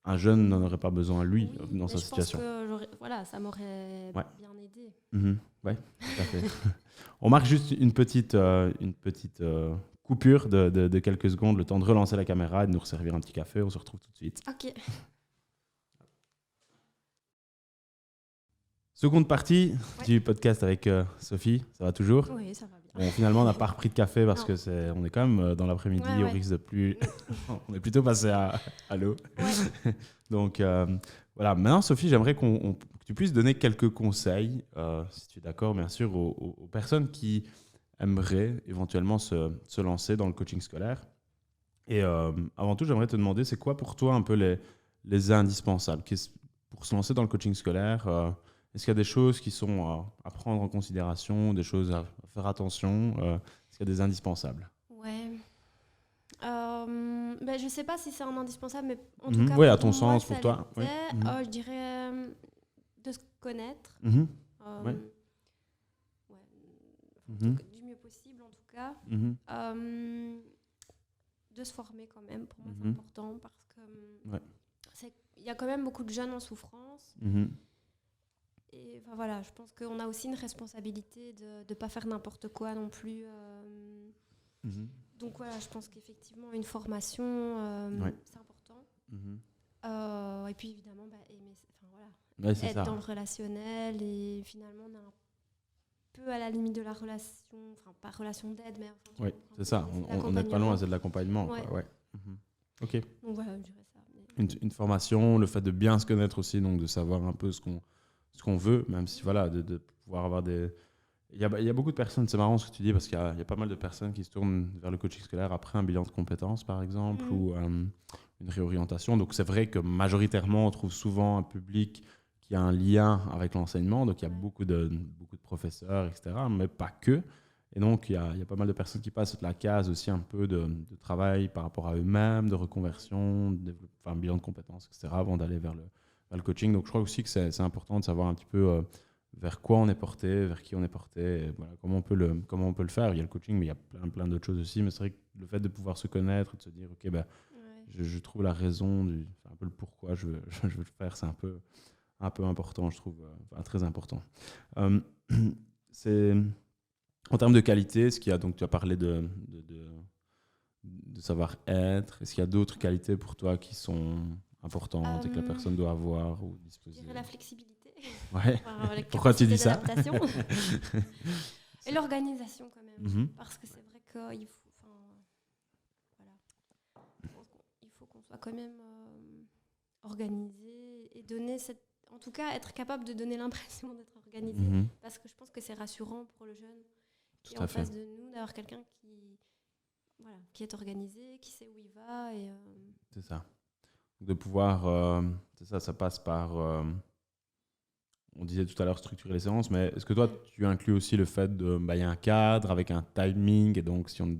un jeune n'en aurait pas besoin lui Oui, dans mais sa je pense situation. que voilà, ça m'aurait Ouais. bien aidé. Ouais, tout à fait. On marque juste une petite coupure de quelques secondes, le temps de relancer la caméra et de nous resservir un petit café. On se retrouve tout de suite. Ok. Seconde partie Ouais. du podcast avec Sophie. Ça va toujours? Oui, ça va bien. Bon, finalement, on n'a pas repris de café parce Non. que on est quand même dans l'après-midi. Ouais, On ouais. risque de plus. On est plutôt passé à l'eau. Ouais. Donc voilà. Maintenant, Sophie, j'aimerais que tu puisses donner quelques conseils, si tu es d'accord, bien sûr, aux personnes qui aimeraient éventuellement se lancer dans le coaching scolaire. Et avant tout, j'aimerais te demander, c'est quoi pour toi un peu les indispensables pour se lancer dans le coaching scolaire? Est-ce qu'il y a des choses qui sont à prendre en considération, des choses à faire attention? Est-ce qu'il y a des indispensables? Ouais. Ben, je sais pas si c'est un indispensable, mais en tout cas, Oui, à pour ton moi, sens, ça pour toi. Oui. l'était. Je dirais de se connaître. Mhm. Euh, Ouais. ouais, Mhm. du mieux possible, en tout cas. Mhm. De se former quand même, pour moi, c'est Mhm. important parce que Ouais. il y a quand même beaucoup de jeunes en souffrance. Mhm. Et enfin, voilà, je pense qu'on a aussi une responsabilité de ne pas faire n'importe quoi non plus. Mhm. Donc voilà, je pense qu'effectivement, une formation, Ouais. c'est important. Mhm. Et puis évidemment, aimer, enfin, voilà, Ouais, c'est être ça. dans le relationnel. Et finalement, on est un peu à la limite de la relation, enfin pas relation d'aide, mais enfin, tu Oui, comprends, c'est ça. c'est On n'est pas l'accompagnement. loin, c'est de l'accompagnement. Ouais. Quoi. Ouais. Mhm. Ok. Donc voilà, je dirais ça. Mais... Une formation, le fait de bien se connaître aussi, donc de savoir un peu ce qu'on veut, même si voilà, de pouvoir avoir des. Il y a beaucoup de personnes, c'est marrant ce que tu dis, parce qu'il y a pas mal de personnes qui se tournent vers le coaching scolaire après un bilan de compétences, par exemple, ou une réorientation. Donc c'est vrai que majoritairement, on trouve souvent un public qui a un lien avec l'enseignement, donc il y a beaucoup de professeurs, etc., mais pas que. Et donc, il y a pas mal de personnes qui passent la case aussi un peu de travail par rapport à eux-mêmes, de reconversion, enfin, bilan de compétences, etc., avant d'aller vers le coaching. Donc, je crois aussi que c'est important de savoir un petit peu vers quoi on est porté, vers qui on est porté, et voilà, comment on peut le faire. Il y a le coaching, mais il y a plein d'autres choses aussi. Mais c'est vrai que le fait de pouvoir se connaître, de se dire, OK, ben, je trouve la raison, un peu le pourquoi je veux le faire, c'est un peu important, je trouve, très important. C'est... En termes de qualité, est-ce qu'il y a, donc tu as parlé de savoir-être, est-ce qu'il y a d'autres qualités pour toi qui sont importantes et que la personne doit avoir ou Je disposer? dirais la flexibilité. Ouais. Enfin, la Pourquoi tu capacité dis ça? d'adaptation. Et l'organisation quand même. Mhm. Parce que c'est vrai qu'il faut, enfin, voilà, il faut qu'on soit quand même organisé et donner cette, en tout cas être capable de donner l'impression d'être organisé. Mhm. Parce que je pense que c'est rassurant pour le jeune qui est Tout à en fait. face de nous d'avoir quelqu'un qui est organisé, qui sait où il va. Et, C'est ça. De pouvoir, c'est ça, ça passe par, on disait tout à l'heure structurer les séances, mais est-ce que toi, tu inclus aussi le fait il y a un cadre avec un timing, et donc si on,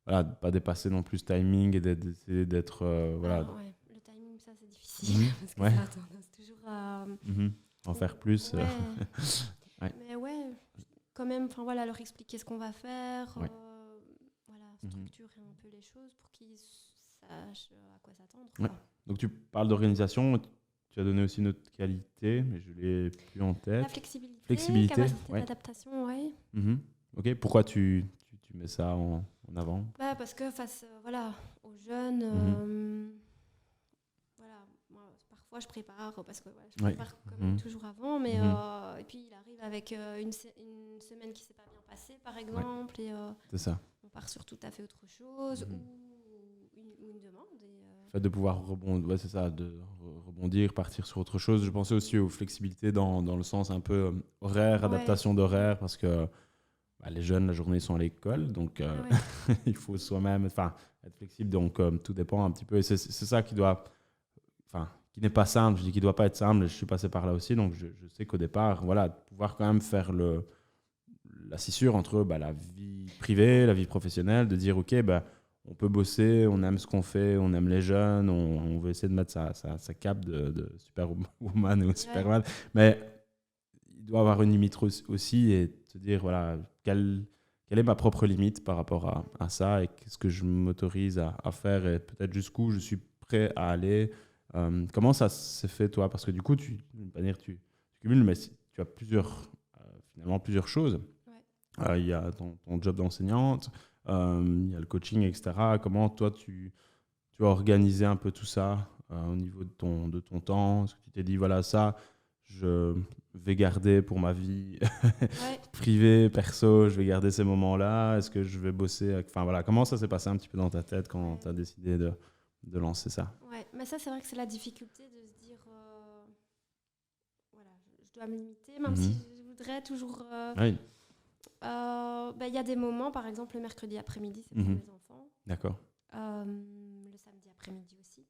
voilà, pas dépasser non plus ce timing et d'essayer d'être, voilà. ouais, le timing, ça c'est difficile. Mhm. Parce que Ouais. ça a tendance toujours à... En faire plus. Ouais. Ouais. Mais ouais, quand même, enfin voilà, leur expliquer ce qu'on va faire, Ouais. voilà, structurer un peu les choses pour qu'ils sachent à quoi s'attendre. Ouais. Donc tu parles d'organisation, tu as donné aussi une autre qualité, mais je l'ai plus en tête. La flexibilité, capacité ouais. d'adaptation, oui. Ok, pourquoi tu mets ça en avant? Parce que face voilà, aux jeunes, voilà, moi, parfois je prépare, parce que voilà, je prépare comme toujours avant, mais et puis il arrive avec une semaine qui ne s'est pas bien passée, par exemple, et c'est ça. on part sur tout à fait autre chose, ou une demande. Le fait de pouvoir rebondir, ouais, c'est ça, rebondir, partir sur autre chose. Je pensais aussi aux flexibilités dans le sens un peu horaire, adaptation d'horaire, parce que les jeunes, la journée, sont à l'école, donc il faut soi-même être flexible, donc tout dépend un petit peu. Et c'est ça qui qui n'est pas simple. Je dis qu'il ne doit pas être simple. Je suis passé par là aussi. Donc, je sais qu'au départ, voilà, pouvoir quand même faire la scissure entre la vie privée, la vie professionnelle, de dire, OK, on peut bosser, on aime ce qu'on fait, on aime les jeunes, on veut essayer de mettre sa cape de superwoman ou superman. Mais il doit avoir une limite aussi et se dire, voilà, quelle est ma propre limite par rapport à ça et qu'est-ce que je m'autorise à faire et peut-être jusqu'où je suis prêt à aller. Comment ça s'est fait, toi? Parce que du coup, tu cumules, mais tu as finalement plusieurs choses. Ouais. Il y a ton job d'enseignante, il y a le coaching, etc. Comment toi, tu as organisé un peu tout ça au niveau de ton temps? Est-ce que tu t'es dit, voilà, ça, je vais garder pour ma vie Ouais. privée, perso, je vais garder ces moments-là? Est-ce que je vais bosser Enfin, voilà, comment ça s'est passé un petit peu dans ta tête quand tu as décidé de lancer ça? Ouais, mais ça, c'est vrai que c'est la difficulté de se dire, voilà, je dois me limiter, même si je voudrais toujours. Oui. Y a des moments, par exemple, le mercredi après-midi, c'est pour mes enfants. D'accord. Le samedi après-midi aussi.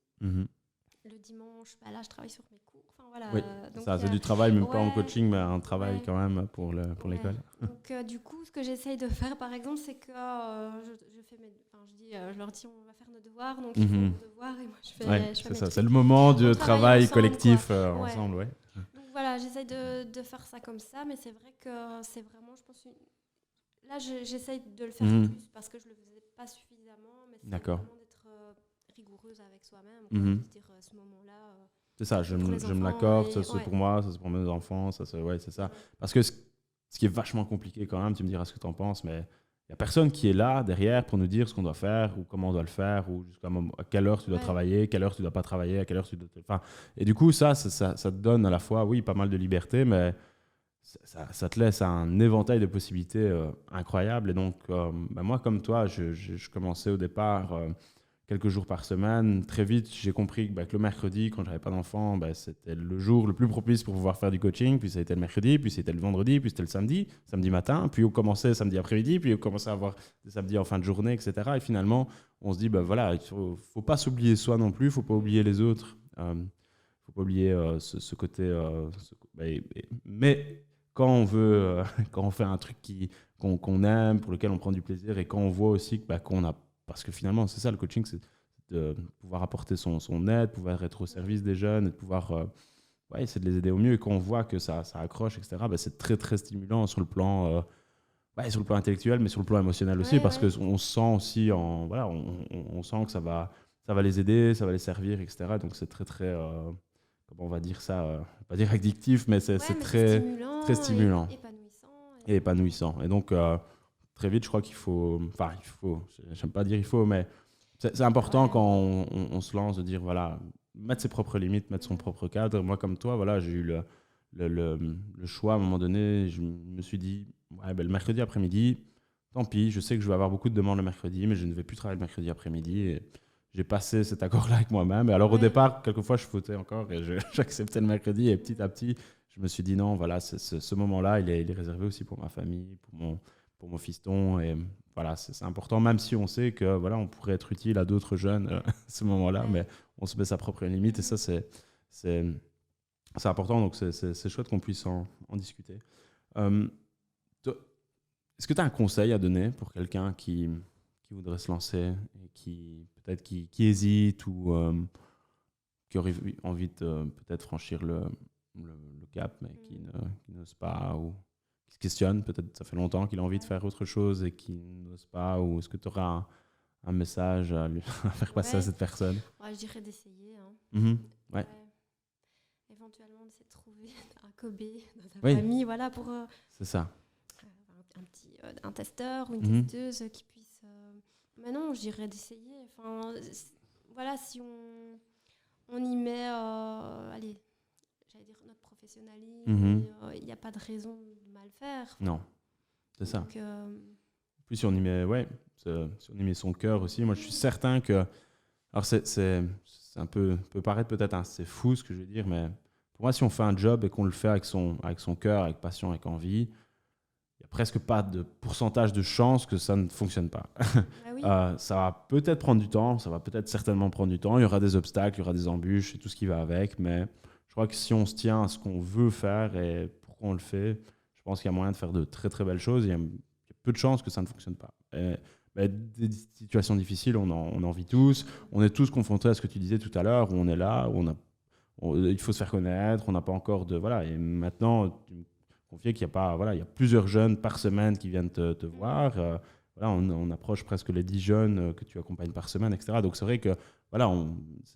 Le dimanche, là, je travaille sur mes cours. Enfin, voilà, oui, donc, ça, c'est du travail, même pas en coaching, mais un travail quand même pour l'école. Donc, du coup, ce que j'essaye de faire, par exemple, c'est que je leur dis, on va faire nos devoirs, donc ils font leurs devoirs et moi, je fais mes c'est ça, trucs. c'est le moment On de travail ensemble, collectif quoi. ensemble, ouais. Donc, voilà, j'essaye de faire ça comme ça, mais c'est vrai que c'est vraiment, je pense, là, j'essaye de le faire plus parce que je le faisais pas suffisamment, mais c'est vraiment d'être rigoureuse avec soi-même, de se dire ce moment-là. C'est ça, je me l'accorde, ça c'est pour moi, ça c'est pour mes enfants, ça c'est ça. Parce que ce qui est vachement compliqué quand même, tu me diras ce que tu en penses, mais il n'y a personne qui est là derrière pour nous dire ce qu'on doit faire ou comment on doit le faire ou à quelle heure tu dois travailler, quelle heure tu dois pas travailler, à quelle heure tu dois... Enfin, et du coup, ça te donne à la fois, oui, pas mal de liberté, mais ça te laisse un éventail de possibilités incroyables. Et donc, moi, comme toi, je commençais au départ quelques jours par semaine. Très vite, j'ai compris que le mercredi, quand j'avais pas d'enfant, c'était le jour le plus propice pour pouvoir faire du coaching. Puis ça a été le mercredi, puis c'était le vendredi, puis c'était le samedi matin. Puis on commençait samedi après-midi, puis on commençait à avoir des samedis en fin de journée, etc. Et finalement, on se dit, voilà, il faut pas s'oublier soi non plus, il faut pas oublier les autres. Faut pas oublier ce côté... mais quand on veut, quand on fait un truc qu'on aime, pour lequel on prend du plaisir, et quand on voit aussi qu'on a... Parce que finalement, c'est ça, le coaching, c'est de pouvoir apporter son aide, pouvoir être au service des jeunes, et de pouvoir essayer de les aider au mieux. Et quand on voit que ça accroche, etc., c'est très, très stimulant sur le plan intellectuel, mais sur le plan émotionnel aussi, parce qu'on sent aussi, on sent que ça va les aider, ça va les servir, etc. Donc c'est très, très... comment on va dire ça, pas dire addictif, mais c'est très stimulant, très stimulant et épanouissant. Et donc, très vite, je crois qu'il faut, j'aime pas dire il faut, mais c'est important quand on se lance de dire, voilà, mettre ses propres limites, mettre son propre cadre. Moi, comme toi, voilà, j'ai eu le choix à un moment donné. Je me suis dit, le mercredi après-midi, tant pis, je sais que je vais avoir beaucoup de demandes le mercredi, mais je ne vais plus travailler le mercredi après-midi. Et j'ai passé cet accord-là avec moi-même. Et alors, au départ, quelquefois, je fautais encore et j'acceptais le mercredi. Et petit à petit, je me suis dit, non, voilà, ce moment-là, il est réservé aussi pour ma famille, pour mon fiston. Et voilà, c'est important, même si on sait que voilà, on pourrait être utile à d'autres jeunes à ce moment-là, mais on se met sa propre limite. Et ça, c'est important. Donc, c'est chouette qu'on puisse en discuter. Est-ce que tu as un conseil à donner pour quelqu'un qui voudrait se lancer et qui peut-être qui hésite ou qui aurait envie de peut-être franchir le cap, mais qui n'ose pas ou qui se questionne, peut-être ça fait longtemps qu'il a envie de faire autre chose et qui n'ose pas, ou est-ce que tu auras un message à faire passer à cette personne? Je dirais d'essayer. Éventuellement, d'essayer de trouver un Kobe dans ta famille, voilà, pour... c'est ça. Un testeur ou une testeuse qui puisse... Mais non, je dirais d'essayer. Enfin, voilà, si on y met... allez, j'allais dire notre professionnalisme, il n'y a pas de raison de mal faire. Non, c'est ça. Donc, puis si on y met, si on y met son cœur aussi, moi je suis certain que... Alors c'est un peu... peut paraître peut-être assez fou ce que je vais dire, mais pour moi, si on fait un job et qu'on le fait avec son cœur, avec passion, avec envie... n'y a presque pas de pourcentage de chance que ça ne fonctionne pas. Bah oui. Ça va peut-être prendre du temps, ça va peut-être certainement prendre du temps. Il y aura des obstacles, il y aura des embûches et tout ce qui va avec. Mais je crois que si on se tient à ce qu'on veut faire et pourquoi on le fait, je pense qu'il y a moyen de faire de très très belles choses. Il y a peu de chances que ça ne fonctionne pas. Mais des situations difficiles, on en vit tous. On est tous confrontés à ce que tu disais tout à l'heure, où on est là, où il faut se faire connaître, on n'a pas encore de... Voilà, et maintenant, tu me confiais qu'il y a pas... Voilà, il y a plusieurs jeunes par semaine qui viennent te voir. Voilà, on approche presque les 10 jeunes que tu accompagnes par semaine, etc. Donc c'est vrai que voilà,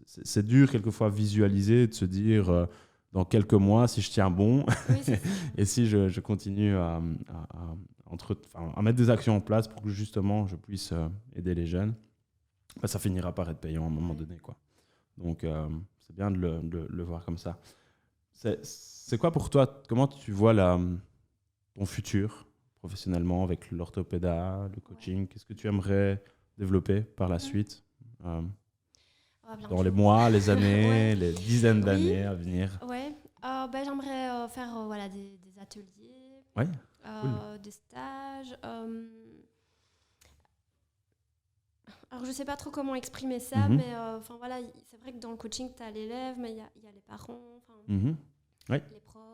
c'est dur quelquefois visualiser, de se dire dans quelques mois si je tiens bon Oui, c'est ça. et si je continue à mettre des actions en place pour que justement je puisse aider les jeunes, bah, ça finira par être payant à un moment donné, quoi. Donc c'est bien de le voir comme ça. C'est quoi pour toi, comment tu vois ton futur professionnellement avec l'orthopéda, le coaching? Qu'est-ce que tu aimerais développer par la suite Plein de dans les choses. mois, les années, Ouais. les dizaines Oui. d'années à venir? Ouais. J'aimerais faire voilà, des ateliers, Ouais, des stages. Alors, je sais pas trop comment exprimer ça, Mhm. mais voilà, c'est vrai que dans le coaching, tu as l'élève, mais il y a les parents, Mhm. Ouais, les profs.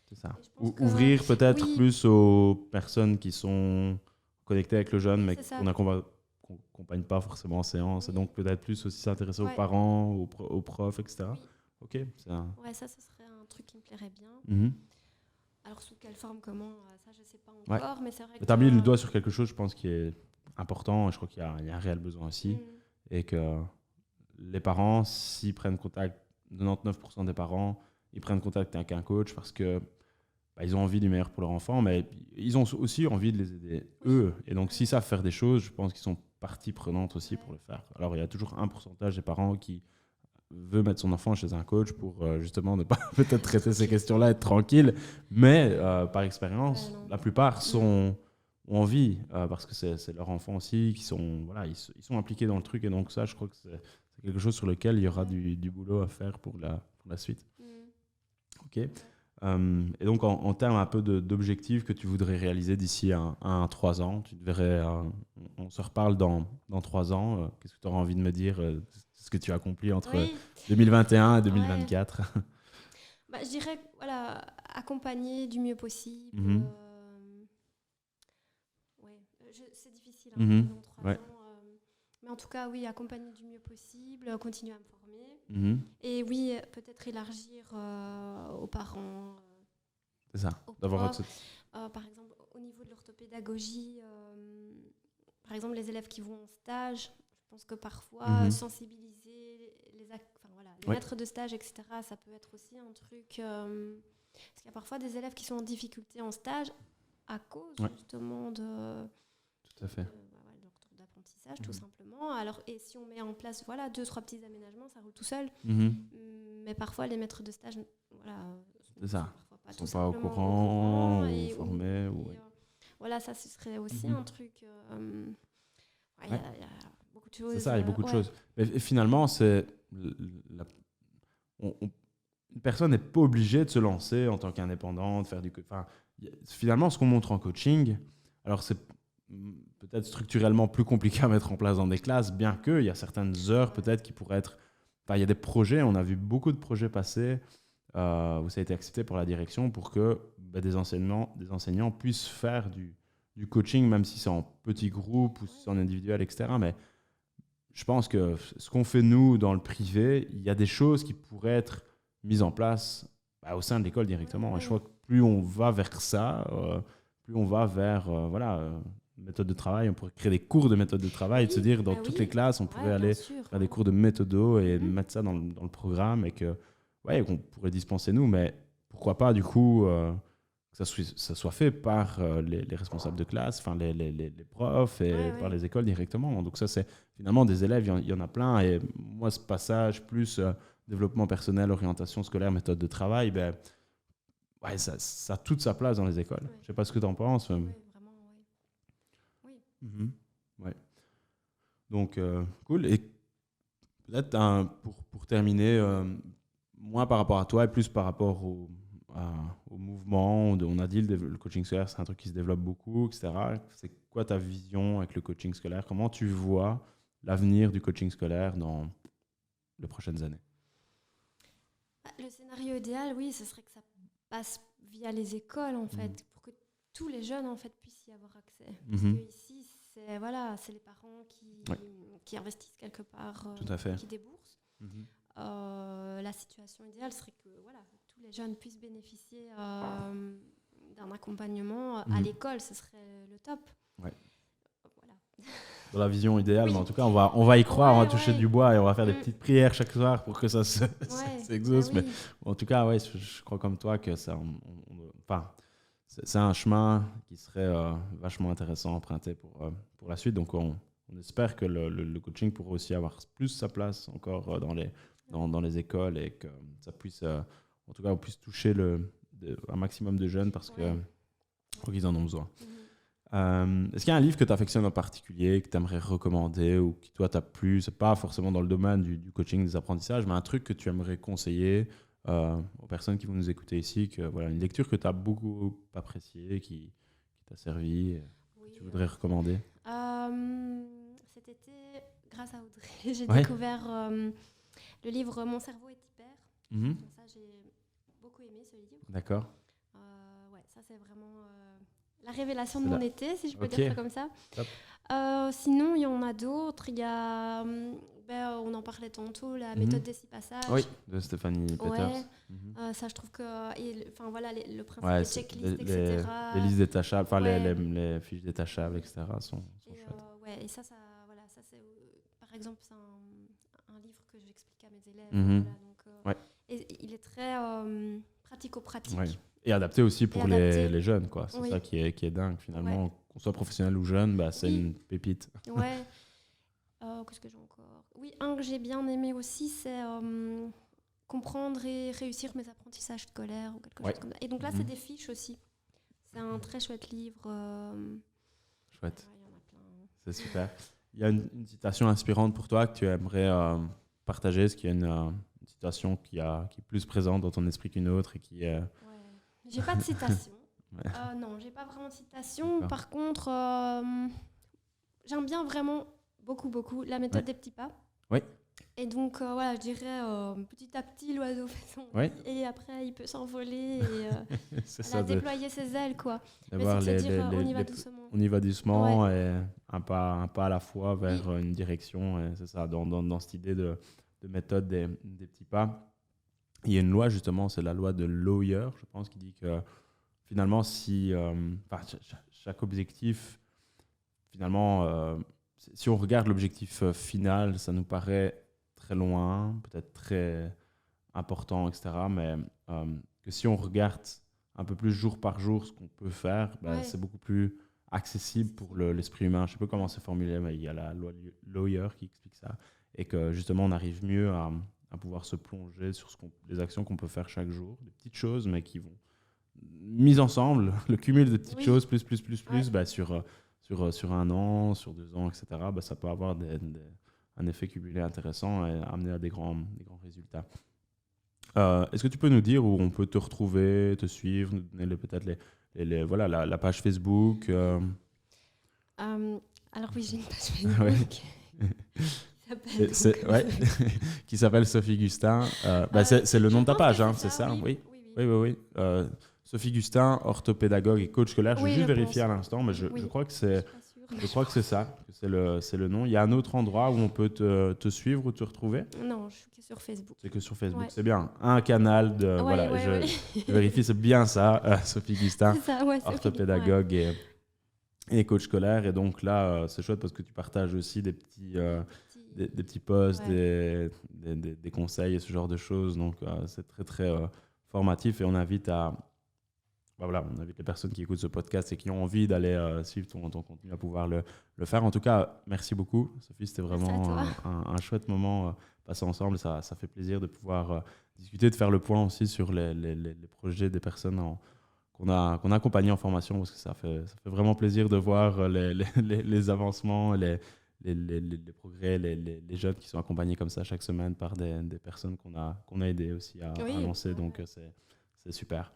c'est ça. Et je pense que Ouvrir peut-être oui, plus aux personnes qui sont connectées avec le jeune, mais c'est ça. qu'on n'accompagne pas forcément en séance. Et Oui. donc peut-être plus aussi s'intéresser aux Ouais. parents, aux profs, etc. Oui. Ok, ça. Ouais, ça, ce serait un truc qui me plairait bien. Mhm. Alors, sous quelle forme, comment, ça, je sais pas Ouais. encore, mais c'est vrai Tu as mis que... le doigt sur quelque chose, je pense, qui est important. Et je crois qu'il y a un réel besoin aussi. Mm. Et que les parents, s'ils prennent contact, 99% des parents, ils prennent contact avec un coach parce que ils ont envie du meilleur pour leur enfant, mais ils ont aussi envie de les aider, eux. Et donc, s'ils savent faire des choses, je pense qu'ils sont partie prenante aussi pour le faire. Alors, il y a toujours un pourcentage des parents qui veut mettre son enfant chez un coach pour justement ne pas peut-être traiter ces questions-là, être tranquille. Mais par expérience, Ouais, non. la plupart ont envie, parce que c'est leur enfant aussi, voilà, ils sont impliqués dans le truc. Et donc ça, je crois que c'est quelque chose sur lequel il y aura du boulot à faire pour la suite. Mm. Ok. Et donc, en termes un peu d'objectifs que tu voudrais réaliser d'ici 3 ans, tu te verrais, on se reparle dans 3 ans. Qu'est-ce que tu auras envie de me dire ce que tu as accompli entre Oui, 2021 et ouais. 2024? Je dirais, voilà, accompagner du mieux possible. Mhm. C'est difficile Mhm. dans 3 Ouais. ans. Mais en tout cas, oui, accompagner du mieux possible, continuer à me former. Mhm. Et oui, peut-être élargir aux parents, C'est ça. aux D'avoir profs. Par exemple, au niveau de l'orthopédagogie, par exemple, les élèves qui vont en stage, je pense que parfois, Mhm. sensibiliser les Ouais. maîtres de stage, etc., ça peut être aussi un truc... parce qu'il y a parfois des élèves qui sont en difficulté en stage à cause justement de Tout à fait. leur tour d'apprentissage, tout Mhm. simplement. Alors, et si on met en place 2-3 petits aménagements, ça roule tout seul. Mhm. Mais parfois, les maîtres de stage, C'est ça. parfois pas Ils tout sont pas au simplement courant ou et formés. voilà, ça ce serait aussi Mhm. un truc. Il y a beaucoup de choses. C'est ça, il y a beaucoup de ouais. choses. Et finalement, une personne n'est pas obligée de se lancer en tant qu'indépendant, de faire finalement, ce qu'on montre en coaching, alors c'est peut-être structurellement plus compliqué à mettre en place dans des classes, bien qu'il y a certaines heures peut-être qui pourraient être... il y a des projets, on a vu beaucoup de projets passer où ça a été accepté par la direction pour que des enseignants puissent faire du coaching, même si c'est en petits groupes ou si c'est en individuel, etc. Mais je pense que ce qu'on fait nous dans le privé, il y a des choses qui pourraient être mises en place au sein de l'école directement. Et je crois que plus on va vers ça, plus on va vers méthode de travail. On pourrait créer des cours de méthode de travail et de se dire dans toutes les classes, on pourrait aller faire des cours de méthodo et mettre ça dans le programme et qu'on pourrait dispenser nous. Mais pourquoi pas du coup que ça soit fait par les responsables de classe, enfin les profs et par les écoles directement. Donc ça, c'est finalement des élèves, il y en a plein. Et moi, ce passage plus développement personnel, orientation scolaire, méthode de travail, ça a toute sa place dans les écoles. Je ne sais pas ce que tu en penses. Oui, vraiment, oui. Mhm. Ouais. Donc, cool. Et peut-être pour terminer, moins par rapport à toi et plus par rapport au mouvement. On a dit le coaching scolaire, c'est un truc qui se développe beaucoup, etc. C'est quoi ta vision avec le coaching scolaire? Comment tu vois l'avenir du coaching scolaire dans les prochaines années? Le scénario idéal, oui, ce serait que ça passe via les écoles, en fait, pour que tous les jeunes, en fait, puissent y avoir accès. Parce que ici, c'est les parents qui investissent quelque part, Tout à fait. qui déboursent. La situation idéale serait que tous les jeunes puissent bénéficier d'un accompagnement à l'école, ce serait le top. Ouais. Voilà. Dans la vision idéale, mais en tout cas, on va y croire, on va toucher du bois et on va faire des petites prières chaque soir pour que ça s'exauce. Mais en tout cas, je crois comme toi que c'est un chemin qui serait vachement intéressant à emprunter pour la suite. Donc, on espère que le coaching pourra aussi avoir plus sa place encore dans les écoles et que ça puisse, en tout cas, on puisse toucher un maximum de jeunes parce qu'ils en ont besoin. Est-ce qu'il y a un livre que tu affectionnes en particulier, que tu aimerais recommander ou qui, toi, t'a plu? C'est pas forcément dans le domaine du coaching, des apprentissages, mais un truc que tu aimerais conseiller aux personnes qui vont nous écouter ici, une lecture que tu as beaucoup appréciée, qui t'a servi, que tu voudrais recommander? Cet été, grâce à Audrey, j'ai découvert le livre Mon cerveau est hyper. Donc ça, j'ai beaucoup aimé ce livre. D'accord. Ça, c'est vraiment la révélation de mon été, si je peux dire ça comme ça. Sinon, il y en a d'autres. Il y a, on en parlait tantôt, la méthode des 6 passages. Oui, de Stéphanie Peters. Ça, je trouve que le principe des checklists, etc. Les listes détachables, les fiches détachables, etc. sont chouettes. Et ça c'est, par exemple, c'est un livre que j'explique à mes élèves. Et il est très pratico-pratique. Ouais. Et adapté aussi pour les jeunes, quoi. C'est ça qui est dingue, finalement. Qu'on soit professionnel ou jeune, c'est une pépite. Ouais. Qu'est-ce que j'ai encore? Oui, un que j'ai bien aimé aussi, c'est comprendre et réussir mes apprentissages scolaires ou quelque chose comme ça. Et donc là, c'est des fiches aussi. C'est un très chouette livre. Chouette. Il y en a plein. C'est super. Il y a une citation inspirante pour toi que tu aimerais partager? Est-ce qu'il y a une citation qui est plus présente dans ton esprit qu'une autre et qui est... J'ai pas de citation. Non, j'ai pas vraiment de citation. D'accord. Par contre, j'aime bien vraiment beaucoup la méthode des petits pas. Oui. Et donc, je dirais petit à petit, l'oiseau fait son nid et après, il peut s'envoler et déployer ses ailes, quoi. Mais c'est de se dire, on y va doucement. On y va doucement et un pas à la fois vers une direction. Et c'est ça, dans cette idée de méthode des petits pas. Il y a une loi, justement, c'est la loi de Loyer, je pense, qui dit que finalement, si chaque objectif, finalement, si on regarde l'objectif final, ça nous paraît très loin, peut-être très important, etc. Mais que si on regarde un peu plus jour par jour ce qu'on peut faire, c'est beaucoup plus accessible pour l'esprit humain. Je ne sais pas comment c'est formulé, mais il y a la loi de Loyer qui explique ça. Et que justement, on arrive mieux à pouvoir se plonger sur les actions qu'on peut faire chaque jour, des petites choses, mais qui vont mises ensemble, le cumul de petites choses, plus, sur un an, sur 2 ans, etc., ça peut avoir un effet cumulé intéressant et amener à des grands résultats. Est-ce que tu peux nous dire où on peut te retrouver, te suivre, nous donner peut-être la page Facebook Alors oui, j'ai une page Facebook. Qui s'appelle Sophie Gustin. C'est le nom de ta page, c'est ça? Oui. Sophie Gustin, orthopédagogue et coach scolaire. Je vais juste vérifier à l'instant, mais je crois que c'est ça, que c'est le nom. Il y a un autre endroit où on peut te suivre ou te retrouver? Non, je suis que sur Facebook. C'est que sur Facebook, c'est bien. Un canal de... je vérifie, c'est bien ça, Sophie Gustin, orthopédagogue et coach scolaire. Et donc là, c'est chouette parce que tu partages aussi des petits posts, des conseils et ce genre de choses. Donc, c'est très, très formatif et on invite on invite les personnes qui écoutent ce podcast et qui ont envie d'aller suivre ton contenu à pouvoir le faire. En tout cas, merci beaucoup, Sophie. C'était vraiment un chouette moment passé ensemble. Ça fait plaisir de pouvoir discuter, de faire le point aussi sur les projets des personnes qu'on a accompagnées en formation parce que ça fait vraiment plaisir de voir les avancements, les progrès, les jeunes qui sont accompagnés comme ça chaque semaine par des personnes qu'on a aidées aussi à lancer. Donc, c'est C'est super.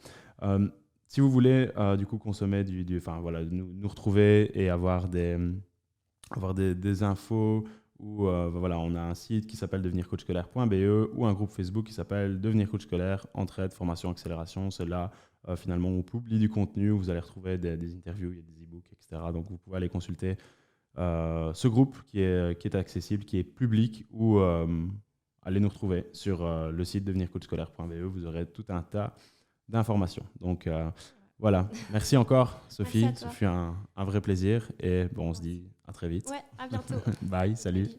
Si vous voulez du coup consommer enfin voilà, nous retrouver et avoir des infos, ou voilà, on a un site qui s'appelle devenircoachscolaire.be ou un groupe Facebook qui s'appelle Devenir coach scolaire, entraide, formation, accélération. C'est là finalement on publie du contenu, vous allez retrouver des interviews, il y a des e-books, etc. Donc vous pouvez aller consulter ce groupe qui est accessible, qui est public, ou allez nous retrouver sur le site devenircoachscolaire.be. Vous aurez tout un tas d'informations. Donc voilà, merci encore Sophie, Merci à ce toi. fut un vrai plaisir et bon, on se dit à très vite. Ouais, à bientôt. Bye, salut. Salut.